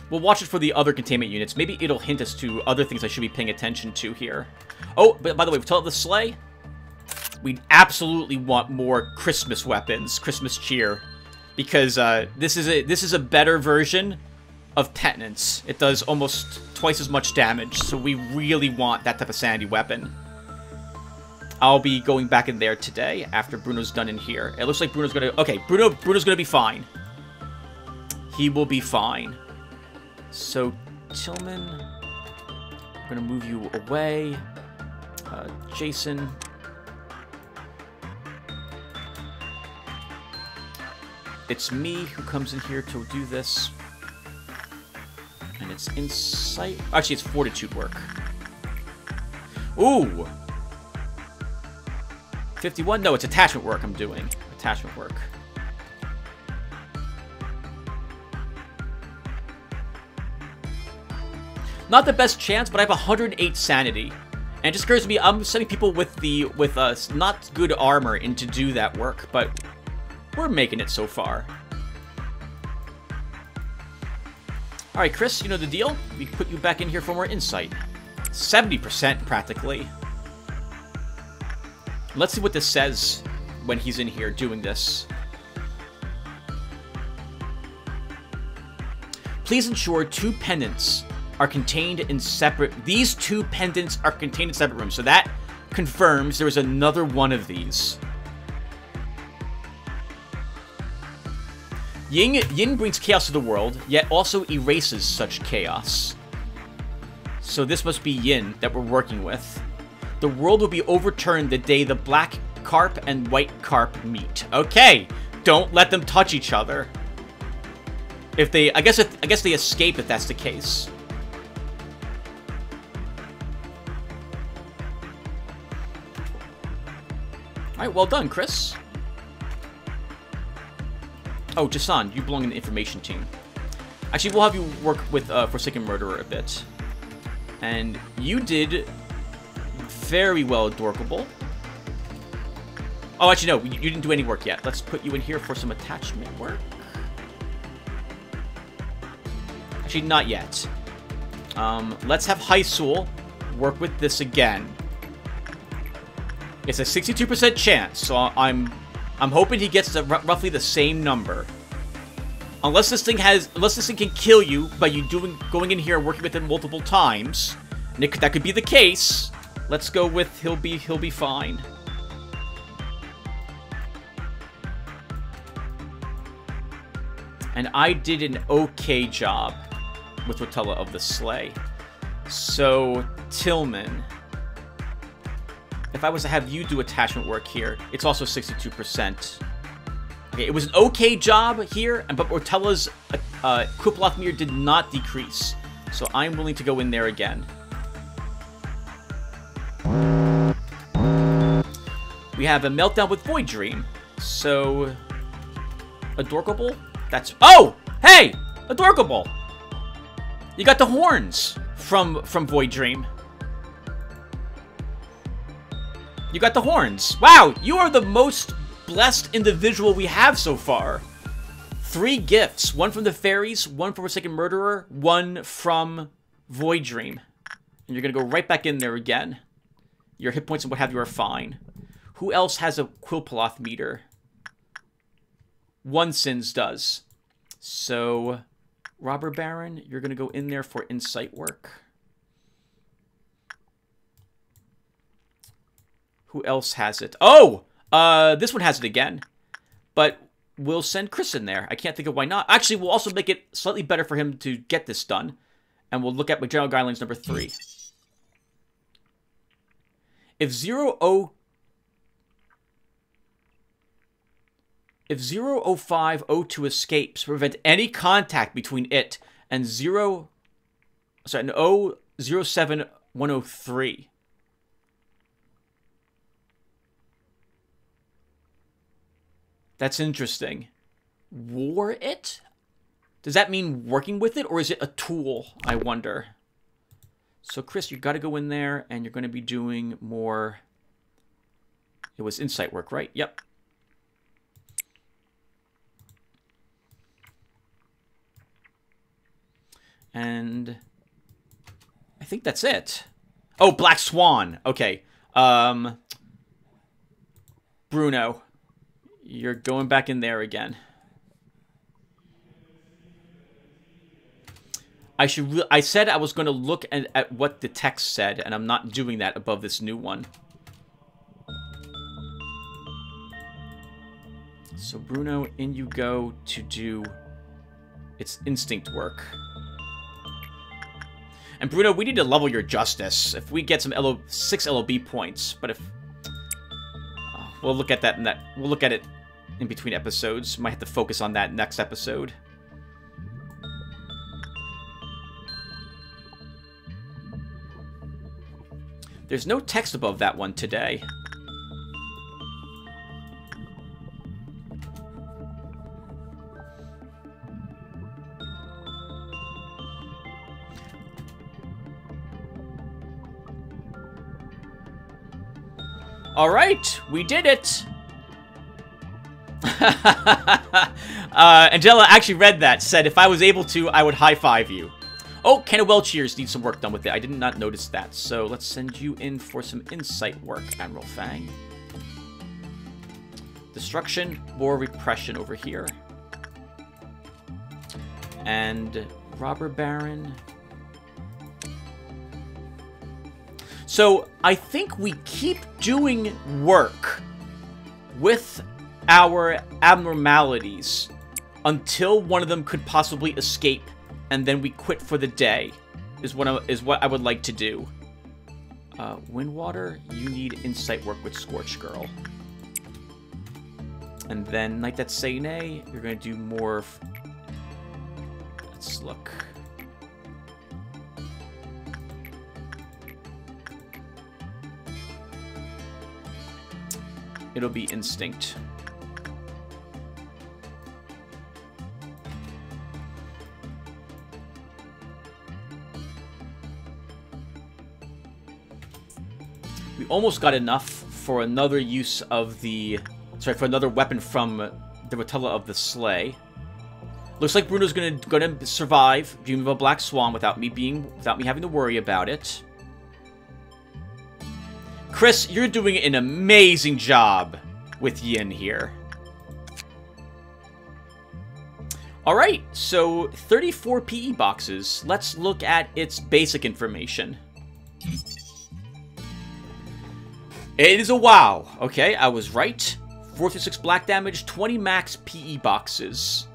We'll watch it for the other containment units. Maybe it'll hint us to other things I should be paying attention to here. Oh, but by the way, we tell the sleigh. We absolutely want more Christmas weapons, Christmas cheer, because this is a better version of Pendant. It does almost twice as much damage, so we really want that type of sanity weapon. I'll be going back in there today after Bruno's done in here. It looks like Bruno's gonna... okay, Bruno's gonna be fine. He will be fine. So, Tillman, I'm gonna move you away. Jason. It's me who comes in here to do this. And it's Insight... actually, it's Fortitude work. Ooh! 51? No, it's attachment work I'm doing. Attachment work. Not the best chance, but I have 108 sanity. And it just occurs to me, I'm sending people with not good armor in to do that work, but we're making it so far. Alright, Chris, you know the deal. We put you back in here for more insight. 70% practically. Let's see what this says when he's in here doing this. Please ensure two pendants are contained in separate... these two pendants are contained in separate rooms. So that confirms there was another one of these. Yin brings chaos to the world, yet also erases such chaos. So this must be Yin that we're working with. The world will be overturned the day the black carp and white carp meet. Okay, don't let them touch each other. If they, I guess they escape if that's the case. All right, well done, Chris. Oh, Jason, you belong in the information team. Actually, we'll have you work with Forsaken Murderer a bit. And you did very well, Adorkable. Oh, actually, no. You didn't do any work yet. Let's put you in here for some attachment work. Actually, not yet. Let's have Hysul work with this again. It's a 62% chance, so I'm hoping he gets roughly the same number. Unless this thing can kill you by you going in here and working with it multiple times, and that could be the case. Let's go with he'll be fine. And I did an okay job with Rotella of the Sleigh. So, Tillman, if I was to have you do attachment work here, it's also 62%. Okay, it was an okay job here, but Rotella's Kuploth meter did not decrease. So I'm willing to go in there again. We have a meltdown with Void Dream. So, Adorkable? That's... Oh! Hey! Adorkable! You got the horns from Void Dream. You got the horns. Wow, you are the most blessed individual we have so far. 3 gifts. 1 from the fairies, 1 from Forsaken Murderer, 1 from Void Dream. And you're going to go right back in there again. Your hit points and what have you are fine. Who else has a Quilpaloth meter? 1 Sins does. So, Robber Baron, you're going to go in there for insight work. Who else has it? Oh! This one has it again. But we'll send Chris in there. I can't think of why not. Actually, we'll also make it slightly better for him to get this done. And we'll look at my general guidelines number 3. If 00502 escapes, prevent any contact between it and 07103. That's interesting. War it? Does that mean working with it, or is it a tool, I wonder? So, Chris, you got to go in there, and you're going to be doing more... It was insight work, right? Yep. And I think that's it. Oh, Black Swan. Okay. Bruno, you're going back in there again. I said I was going to look at what the text said, and I'm not doing that above this new one. So, Bruno, in you go to do its instinct work. And Bruno, we need to level your justice. If we get some 6 LOB points, but if we'll look at that we'll look at it in between episodes. Might have to focus on that next episode. There's no text above that one today. All right, we did it. Angela actually read that, said if I was able to, I would high-five you. Oh, Kennewell Cheers needs some work done with it. I did not notice that. So let's send you in for some insight work, Admiral Fang. Destruction, more repression over here. And Robber Baron. So I think we keep doing work with our abnormalities until one of them could possibly escape, and then we quit for the day, is what I would like to do. Windwater, you need insight work with Scorch Girl. And then Night That Say Nay, you're going to do more... Let's look. It'll be instinct. We almost got enough for another use of the... Sorry, for another weapon from the Rotella of the Sleigh. Looks like Bruno's gonna survive Dream of a Black Swan without me having to worry about it. Chris, you're doing an amazing job with Yin here. Alright, so 34 PE boxes. Let's look at its basic information. It is a WoW. Okay, I was right. 4-6 black damage, 20 max PE boxes.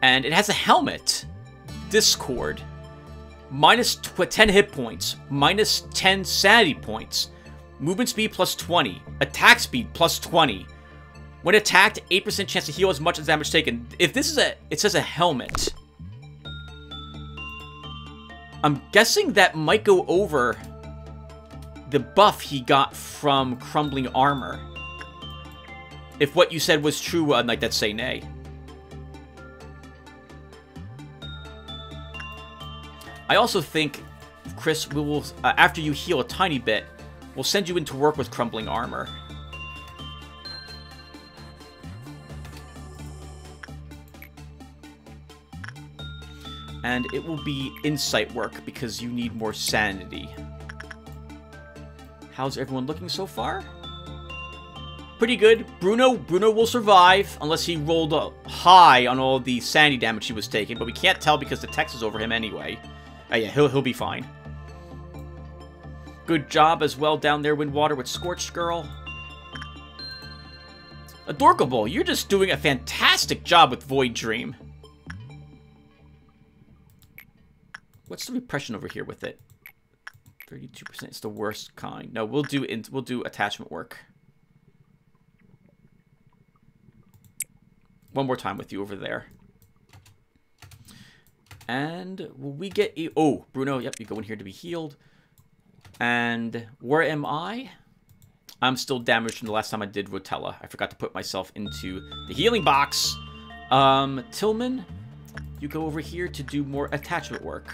And it has a helmet. Discord. Minus 10 hit points. Minus 10 sanity points. Movement speed plus 20. Attack speed plus 20. When attacked, 8% chance to heal as much as damage taken. If this is it says a helmet. I'm guessing that might go over the buff he got from crumbling armor. If what you said was true, Knight That Say Nay. I also think, Chris, we will, after you heal a tiny bit, we'll send you in to work with crumbling armor. And it will be insight work because you need more sanity. How's everyone looking so far? Pretty good. Bruno will survive unless he rolled high on all the sanity damage he was taking, but we can't tell because the text is over him anyway. Yeah, he'll be fine. Good job as well down there, Windwater, with Scorched Girl. Adorkable, you're just doing a fantastic job with Void Dream. What's the repression over here with it? 32%. It's the worst kind. No, we'll do attachment work. One more time with you over there. And will we get... Oh, Bruno, yep, you go in here to be healed. And where am I? I'm still damaged from the last time I did Rotella. I forgot to put myself into the healing box. Tillman, you go over here to do more attachment work.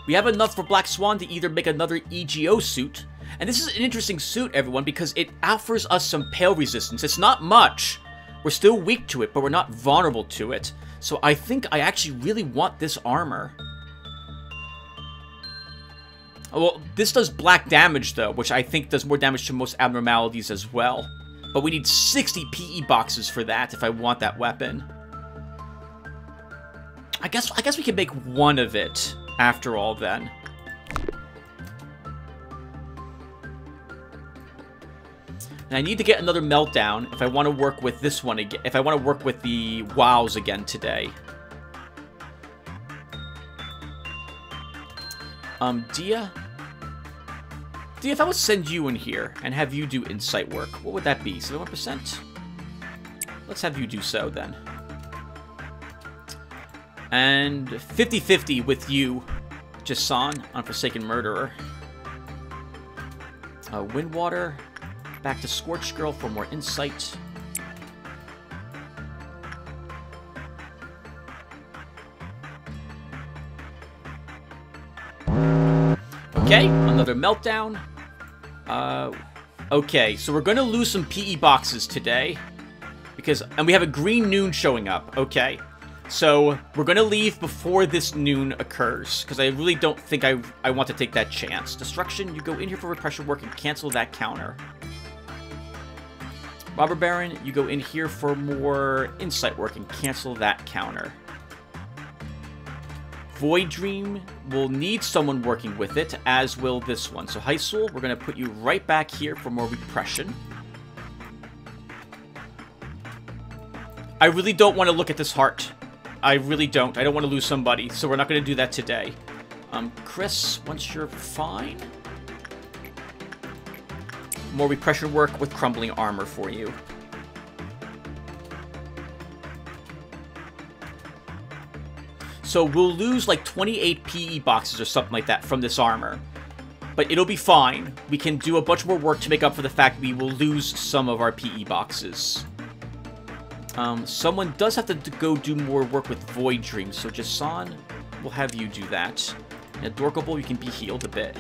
We have enough for Black Swan to either make another EGO suit. And this is an interesting suit, everyone, because it offers us some pale resistance. It's not much. We're still weak to it, but we're not vulnerable to it. So I think I actually really want this armor. Well, this does black damage, though, which I think does more damage to most abnormalities as well. But we need 60 PE boxes for that if I want that weapon. I guess we can make one of it after all, then. And I need to get another meltdown if I want to work with this one again. If I want to work with the WoWs again today. Dia, if I would send you in here and have you do insight work, what would that be? 71%? Let's have you do so then. And 50-50 with you, Jason, Unforsaken Murderer. Windwater. Back to Scorched Girl for more insight. Okay, another meltdown. Okay, so we're going to lose some PE boxes today. And we have a green noon showing up. Okay, so we're going to leave before this noon occurs. Because I really don't think I want to take that chance. Destruction, you go in here for repression work and cancel that counter. Robber Baron, you go in here for more insight work and cancel that counter. Void Dream will need someone working with it, as will this one. So Heisel, we're going to put you right back here for more repression. I really don't want to look at this heart. I really don't. I don't want to lose somebody, so we're not going to do that today. Chris, once you're fine... More repression work with crumbling armor for you. So we'll lose like 28 PE boxes or something like that from this armor. But it'll be fine. We can do a bunch more work to make up for the fact we will lose some of our PE boxes. Someone does have to go do more work with Void Dream. So Jason, we'll have you do that. And Adorkable, you can be healed a bit.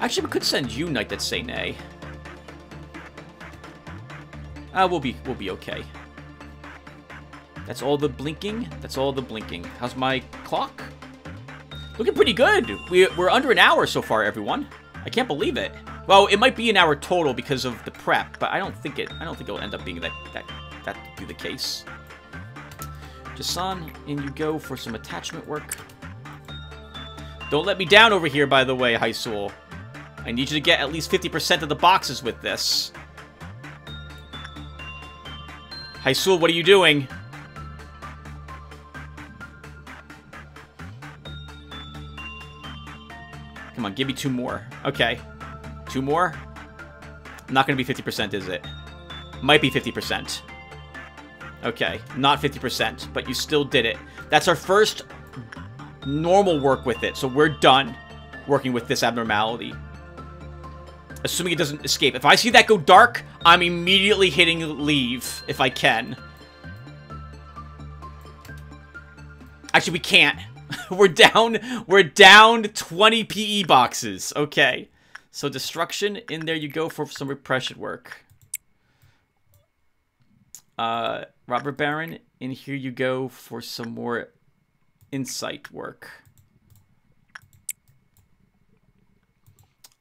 Actually, we could send you Knight That Say Nay. We'll be okay. That's all the blinking? That's all the blinking. How's my clock? Looking pretty good. We're under an hour so far, everyone. I can't believe it. Well, it might be an hour total because of the prep, but I don't think it'll end up being that be the case. Jason, in you go for some attachment work. Don't let me down over here, by the way, Hysul. I need you to get at least 50% of the boxes with this. Hysul, what are you doing? Come on, give me 2 more. Okay. 2 more? Not going to be 50%, is it? Might be 50%. Okay, not 50%, but you still did it. That's our first normal work with it, so we're done working with this abnormality. Assuming it doesn't escape. If I see that go dark, I'm immediately hitting leave, if I can. Actually, we can't. We're down 20 PE boxes. Okay. So destruction, in there you go for some repression work. Robert Baron, in here you go for some more insight work.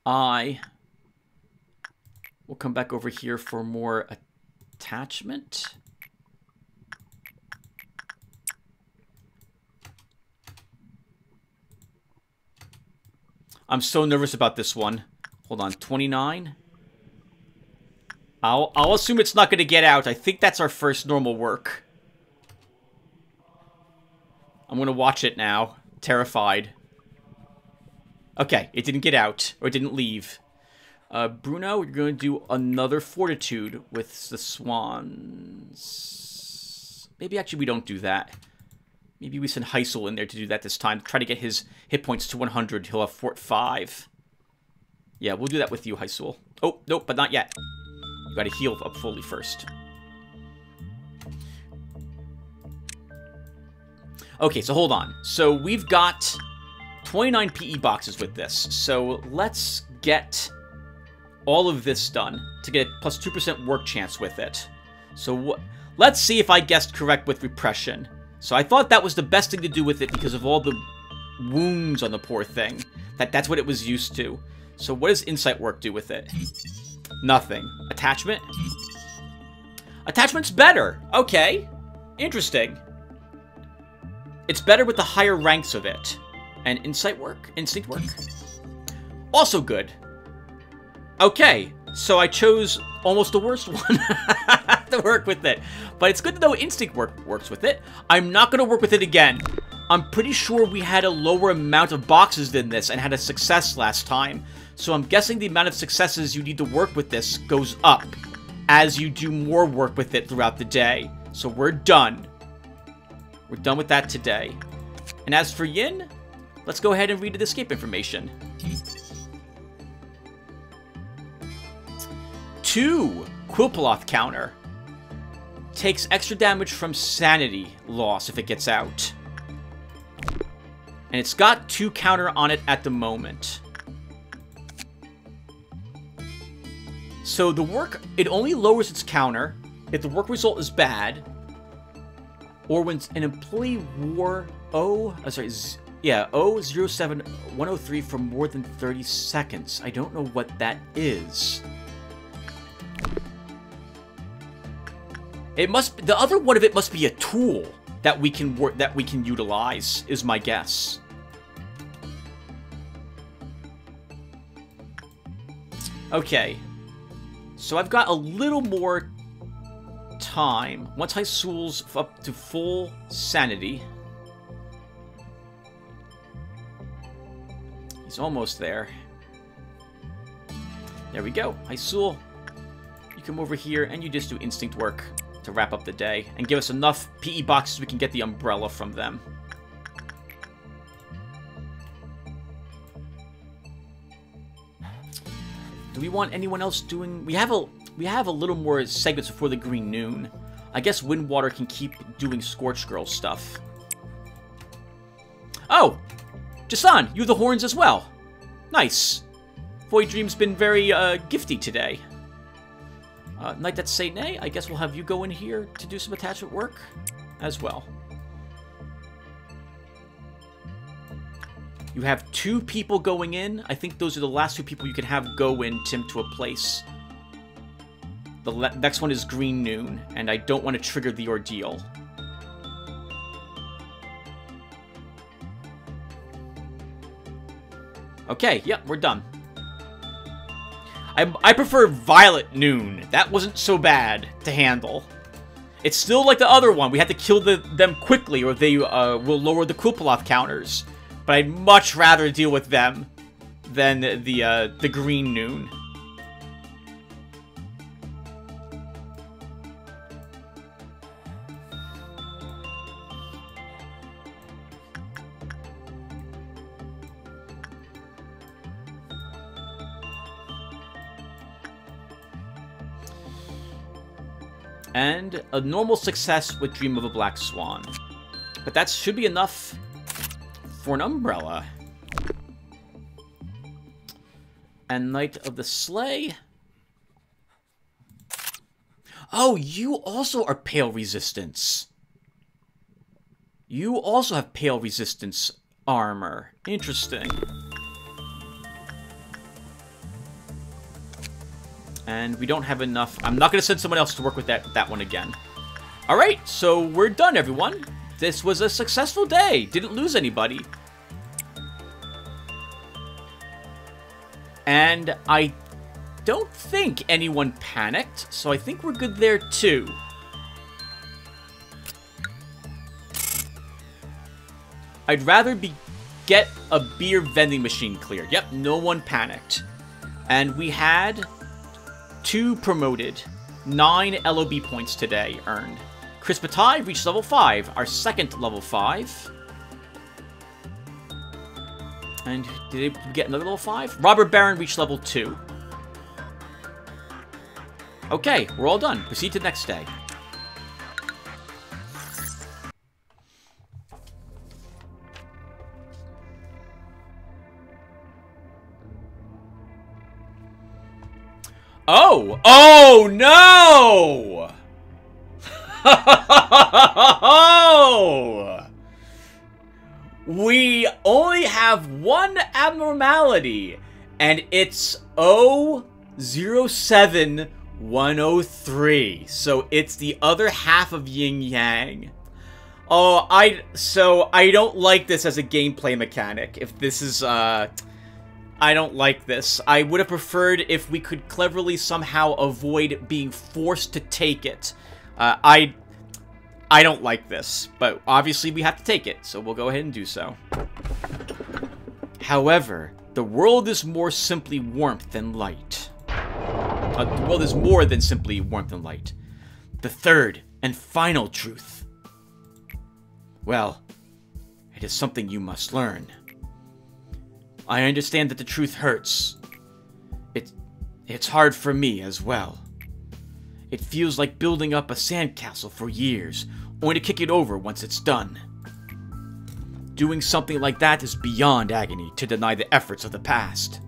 I will come back over here for more attachment. I'm so nervous about this one. Hold on, 29. I'll assume it's not going to get out. I think that's our first normal work. I'm going to watch it now. Terrified. Okay, it didn't get out. Or it didn't leave. Bruno, you're going to do another Fortitude with the Swans. Maybe actually we don't do that. Maybe we send Hysul in there to do that this time. Try to get his hit points to 100. He'll have Fort 5. Yeah, we'll do that with you, Hysul. Oh, nope, but not yet. You gotta heal up fully first. Okay, so hold on. So we've got 29 PE boxes with this. So let's get all of this done to get a plus 2% work chance with it. So let's see if I guessed correct with repression. So I thought that was the best thing to do with it because of all the wounds on the poor thing. That's what it was used to. So what does insight work do with it? Nothing. Attachment? Attachment's better. Okay. Interesting. It's better with the higher ranks of it. And insight work? Instinct work? Also good. Okay. So I chose almost the worst one to work with it. But it's good to know instinct works with it. I'm not going to work with it again. I'm pretty sure we had a lower amount of boxes than this and had a success last time. So I'm guessing the amount of successes you need to work with this goes up as you do more work with it throughout the day. So we're done. We're done with that today. And as for Yin, let's go ahead and read the escape information. 2 Quilpaloth counter. Takes extra damage from sanity loss if it gets out. And it's got 2 counter on it at the moment. So the work, it only lowers its counter if the work result is bad, or when an employee wore O07103 for more than 30 seconds. I don't know what that is. It must. The other one of it must be a tool that we can utilize. Is my guess. Okay. So I've got a little more time. Once Hysul's up to full sanity. He's almost there. There we go. Hysul, you come over here and you just do instinct work to wrap up the day. And give us enough PE boxes we can get the umbrella from them. Do we want anyone else doing... We have a little more segments before the green noon. I guess Windwater can keep doing Scorch Girl stuff. Oh! Jason, you have the horns as well. Nice. Void Dream's been very, gifty today. Knight That Say Nay, I guess we'll have you go in here to do some attachment work as well. You have 2 people going in. I think those are the last 2 people you can have go in, Tim, to a place. The next one is Green Noon, and I don't want to trigger the ordeal. Okay, yep, we're done. I prefer Violet Noon. That wasn't so bad to handle. It's still like the other one. We had to kill them quickly or they will lower the Kupaloth counters. But I'd much rather deal with them than the Green Noon. And a normal success with Dream of a Black Swan. But that should be enough for an umbrella. And Knight of the Sleigh. Oh, you also are Pale Resistance. You also have Pale Resistance armor. Interesting. And we don't have enough. I'm not going to send someone else to work with that one again. Alright, so we're done, everyone. This was a successful day. Didn't lose anybody. And I don't think anyone panicked, so I think we're good there too. I'd rather get a beer vending machine cleared. Yep, no one panicked. And we had 2 promoted. 9 LOB points today earned. Chris Bataille reached level 5, our second level 5. And did they get another level 5? Robert Barron reached level 2. Okay, we're all done. Proceed to the next day. Oh! Oh, no! We only have one abnormality, and it's 007103. So it's the other half of Yin Yang. Oh, so I don't like this as a gameplay mechanic. If this is, I don't like this. I would have preferred if we could cleverly somehow avoid being forced to take it. I don't like this, but obviously we have to take it, so we'll go ahead and do so. However, the world is more simply warmth than light. The world is more than simply warmth and light. The third and final truth. Well, it is something you must learn. I understand that the truth hurts. It's hard for me as well. It feels like building up a sandcastle for years, only to kick it over once it's done. Doing something like that is beyond agony to deny the efforts of the past.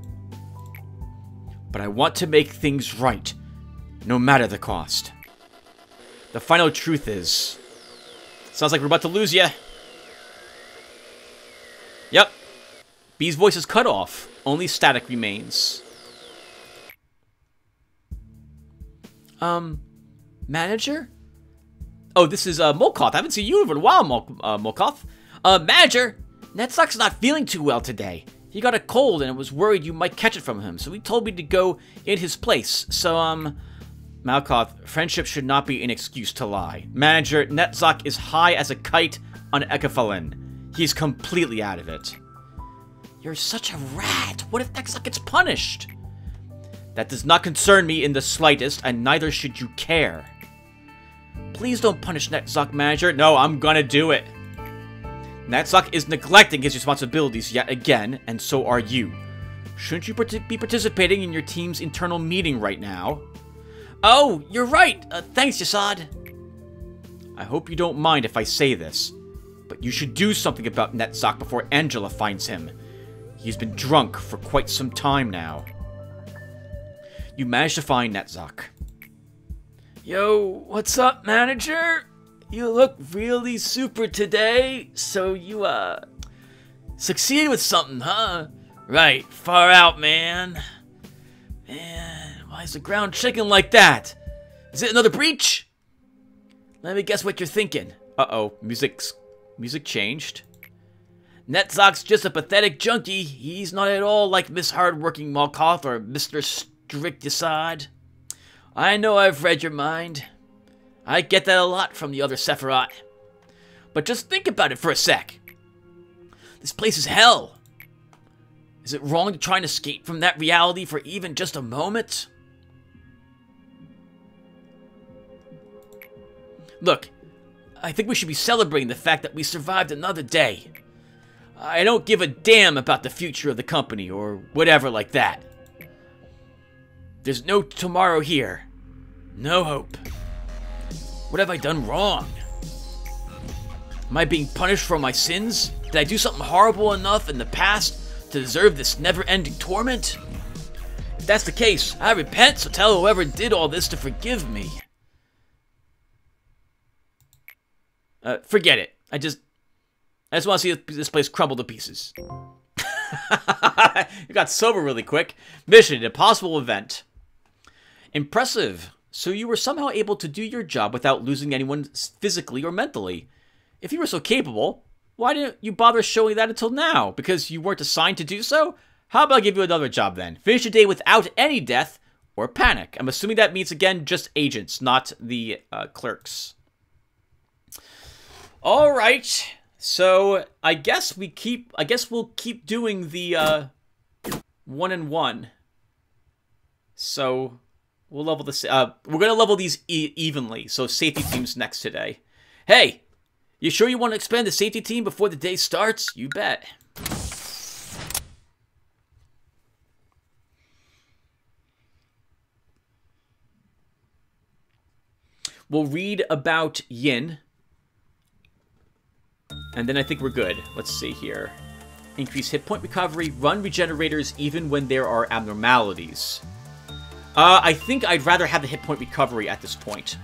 But I want to make things right, no matter the cost. The final truth is... Sounds like we're about to lose ya. Yep. B's voice is cut off. Only static remains. Manager? Oh, this is, Molkoth. I haven't seen you in a while, Molkoth. Manager! Netsuck's not feeling too well today. He got a cold and was worried you might catch it from him, so he told me to go in his place. So, Molkoth, friendship should not be an excuse to lie. Manager, Netsuck is high as a kite on Ecophalin. He's completely out of it. You're such a rat. What if Netsuck gets punished? That does not concern me in the slightest, and neither should you care. Please don't punish Netsuck, Manager. No, I'm gonna do it. Netsuck is neglecting his responsibilities yet again, and so are you. Shouldn't you be participating in your team's internal meeting right now? Oh, you're right. Thanks, Yasad. I hope you don't mind if I say this, but you should do something about Netzach before Angela finds him. He's been drunk for quite some time now. You managed to find Netzach. Yo, what's up, manager? You look really super today, so you, succeeded with something, huh? Right, far out, man. Man, why is the ground shaking like that? Is it another breach? Let me guess what you're thinking. Uh-oh, music changed. Netzach's just a pathetic junkie. He's not at all like Miss Hardworking Malkoth or Mr. Stricticide. I know I've read your mind. I get that a lot from the other Sephiroth. But just think about it for a sec. This place is hell. Is it wrong to try and escape from that reality for even just a moment? Look, I think we should be celebrating the fact that we survived another day. I don't give a damn about the future of the company or whatever like that. There's no tomorrow here. No hope. What have I done wrong? Am I being punished for my sins? Did I do something horrible enough in the past to deserve this never-ending torment? If that's the case, I repent, so tell whoever did all this to forgive me. Forget it. I just want to see this place crumble to pieces. You got sober really quick. Mission, an impossible event. Impressive. So you were somehow able to do your job without losing anyone physically or mentally. If you were so capable, why didn't you bother showing that until now? Because you weren't assigned to do so? How about I give you another job then? Finish the day without any death or panic. I'm assuming that means, again, just agents, not the clerks. Alright. So, I guess we'll keep doing the 1-and-1. So, we'll level this. We're gonna level these evenly. So, safety team's next today. Hey, you sure you want to expand the safety team before the day starts? You bet. We'll read about Yin. And then I think we're good. Let's see here. Increase hit point recovery. Run regenerators even when there are abnormalities. I think I'd rather have the hit point recovery at this point.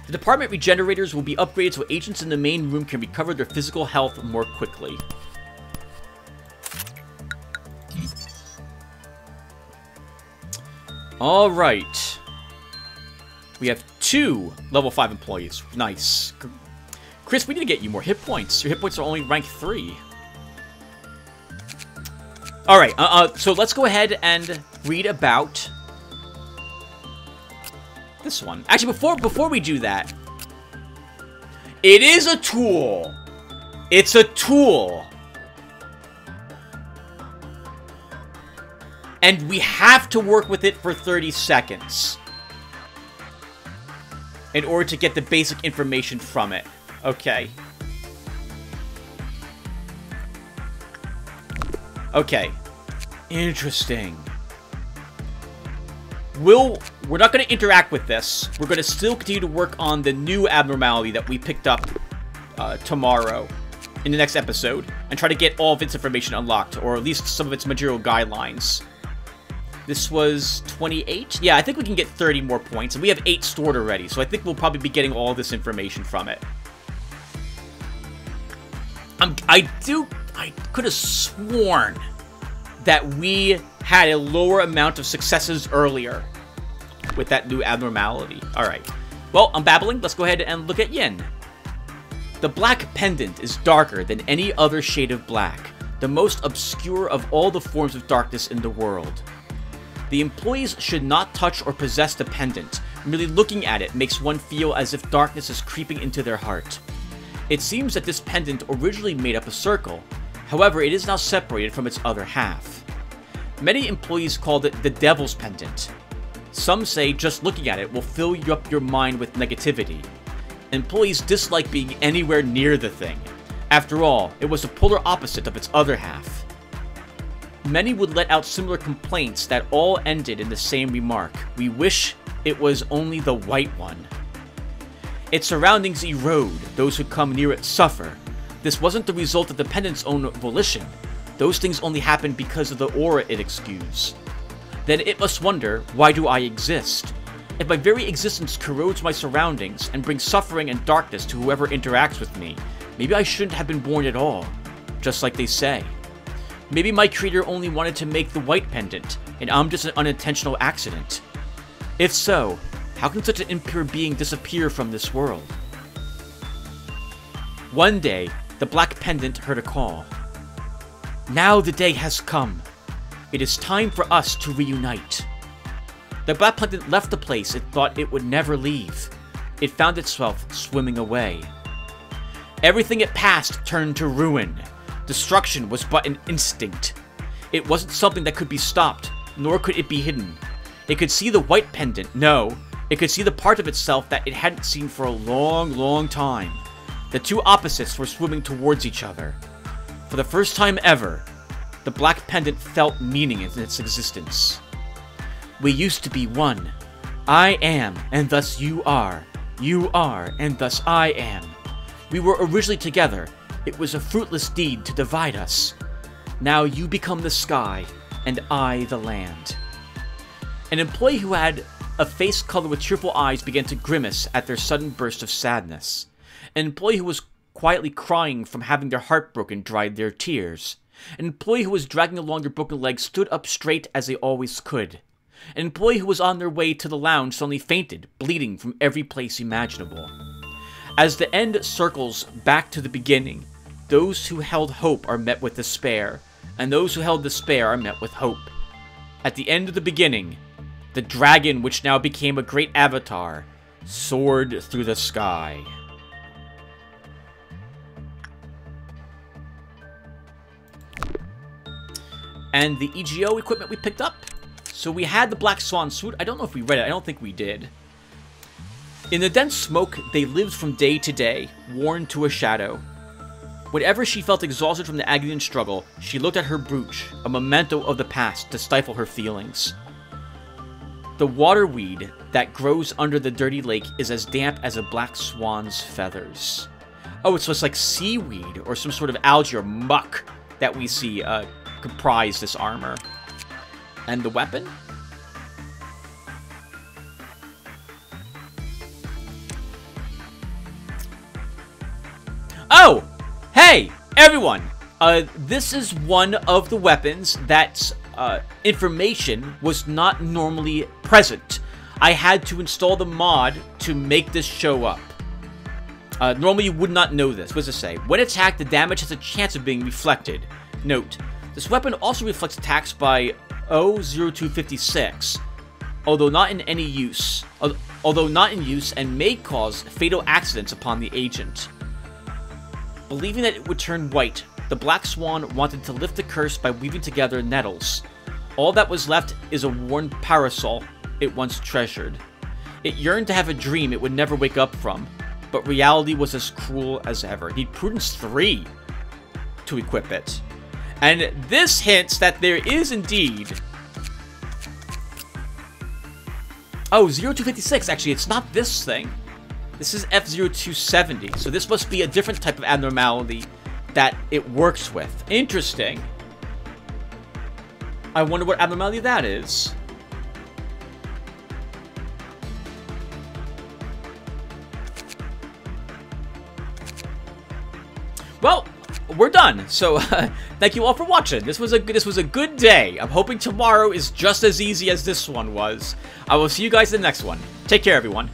The department regenerators will be upgraded so agents in the main room can recover their physical health more quickly. Alright. We have 2 level 5 employees. Nice. Chris, we need to get you more hit points. Your hit points are only rank 3. Alright, so let's go ahead and read about this one. Actually, before we do that, it is a tool. It's a tool. And we have to work with it for 30 seconds in order to get the basic information from it. Okay. Okay. Interesting. We're not going to interact with this. We're going to still continue to work on the new abnormality that we picked up tomorrow in the next episode and try to get all of its information unlocked, or at least some of its material guidelines. This was 28? Yeah, I think we can get 30 more points, and we have 8 stored already, so I think we'll probably be getting all this information from it. I could have sworn that we had a lower amount of successes earlier with that new abnormality. Alright. Well, I'm babbling. Let's go ahead and look at Yin. The black pendant is darker than any other shade of black, the most obscure of all the forms of darkness in the world. The employees should not touch or possess the pendant. Merely looking at it makes one feel as if darkness is creeping into their heart. It seems that this pendant originally made up a circle. However, it is now separated from its other half. Many employees called it the Devil's Pendant. Some say just looking at it will fill up your mind with negativity. Employees dislike being anywhere near the thing. After all, it was the polar opposite of its other half. Many would let out similar complaints that all ended in the same remark: "We wish it was only the white one." Its surroundings erode, those who come near it suffer. This wasn't the result of the Pendant's own volition. Those things only happened because of the aura it exudes. Then it must wonder, why do I exist? If my very existence corrodes my surroundings and brings suffering and darkness to whoever interacts with me, maybe I shouldn't have been born at all, just like they say. Maybe my creator only wanted to make the white pendant, and I'm just an unintentional accident. If so, how can such an impure being disappear from this world? One day, the black pendant heard a call. Now the day has come. It is time for us to reunite. The black pendant left the place it thought it would never leave. It found itself swimming away. Everything it passed turned to ruin. Destruction was but an instinct. It wasn't something that could be stopped, nor could it be hidden. It could see the white pendant, no. It could see the part of itself that it hadn't seen for a long, long time. The two opposites were swimming towards each other. For the first time ever, the black pendant felt meaning in its existence. We used to be one. I am, and thus you are. You are, and thus I am. We were originally together. It was a fruitless deed to divide us. Now you become the sky, and I the land. An employee who had a face covered with tearful eyes began to grimace at their sudden burst of sadness. An employee who was quietly crying from having their heart broken dried their tears. An employee who was dragging along their broken legs stood up straight as they always could. An employee who was on their way to the lounge suddenly fainted, bleeding from every place imaginable. As the end circles back to the beginning, those who held hope are met with despair, and those who held despair are met with hope. At the end of the beginning, the dragon, which now became a great avatar, soared through the sky. And the EGO equipment we picked up. So we had the Black Swan suit. I don't know if we read it. I don't think we did. In the dense smoke, they lived from day to day, worn to a shadow. Whenever she felt exhausted from the agony and struggle, she looked at her brooch, a memento of the past, to stifle her feelings. The waterweed that grows under the dirty lake is as damp as a black swan's feathers. Oh, so it's like seaweed or some sort of algae or muck that we see comprise this armor. And the weapon? Oh! Hey! Everyone! This is one of the weapons that's information was not normally present. I had to install the mod to make this show up. Normally you would not know this. What does it say? When attacked, the damage has a chance of being reflected. Note, this weapon also reflects attacks by 0256, although not in use and may cause fatal accidents upon the agent. Believing that it would turn white, the Black Swan wanted to lift the curse by weaving together nettles. All that was left is a worn parasol it once treasured. It yearned to have a dream it would never wake up from, but reality was as cruel as ever. Need Prudence 3 to equip it. And this hints that there is indeed... Oh, 0256, actually, it's not this thing. This is F0270, so this must be a different type of abnormality that it works with. Interesting. I wonder what abnormality that is. Well, we're done. So, thank you all for watching. This was a good day. I'm hoping tomorrow is just as easy as this one was. I will see you guys in the next one. Take care, everyone.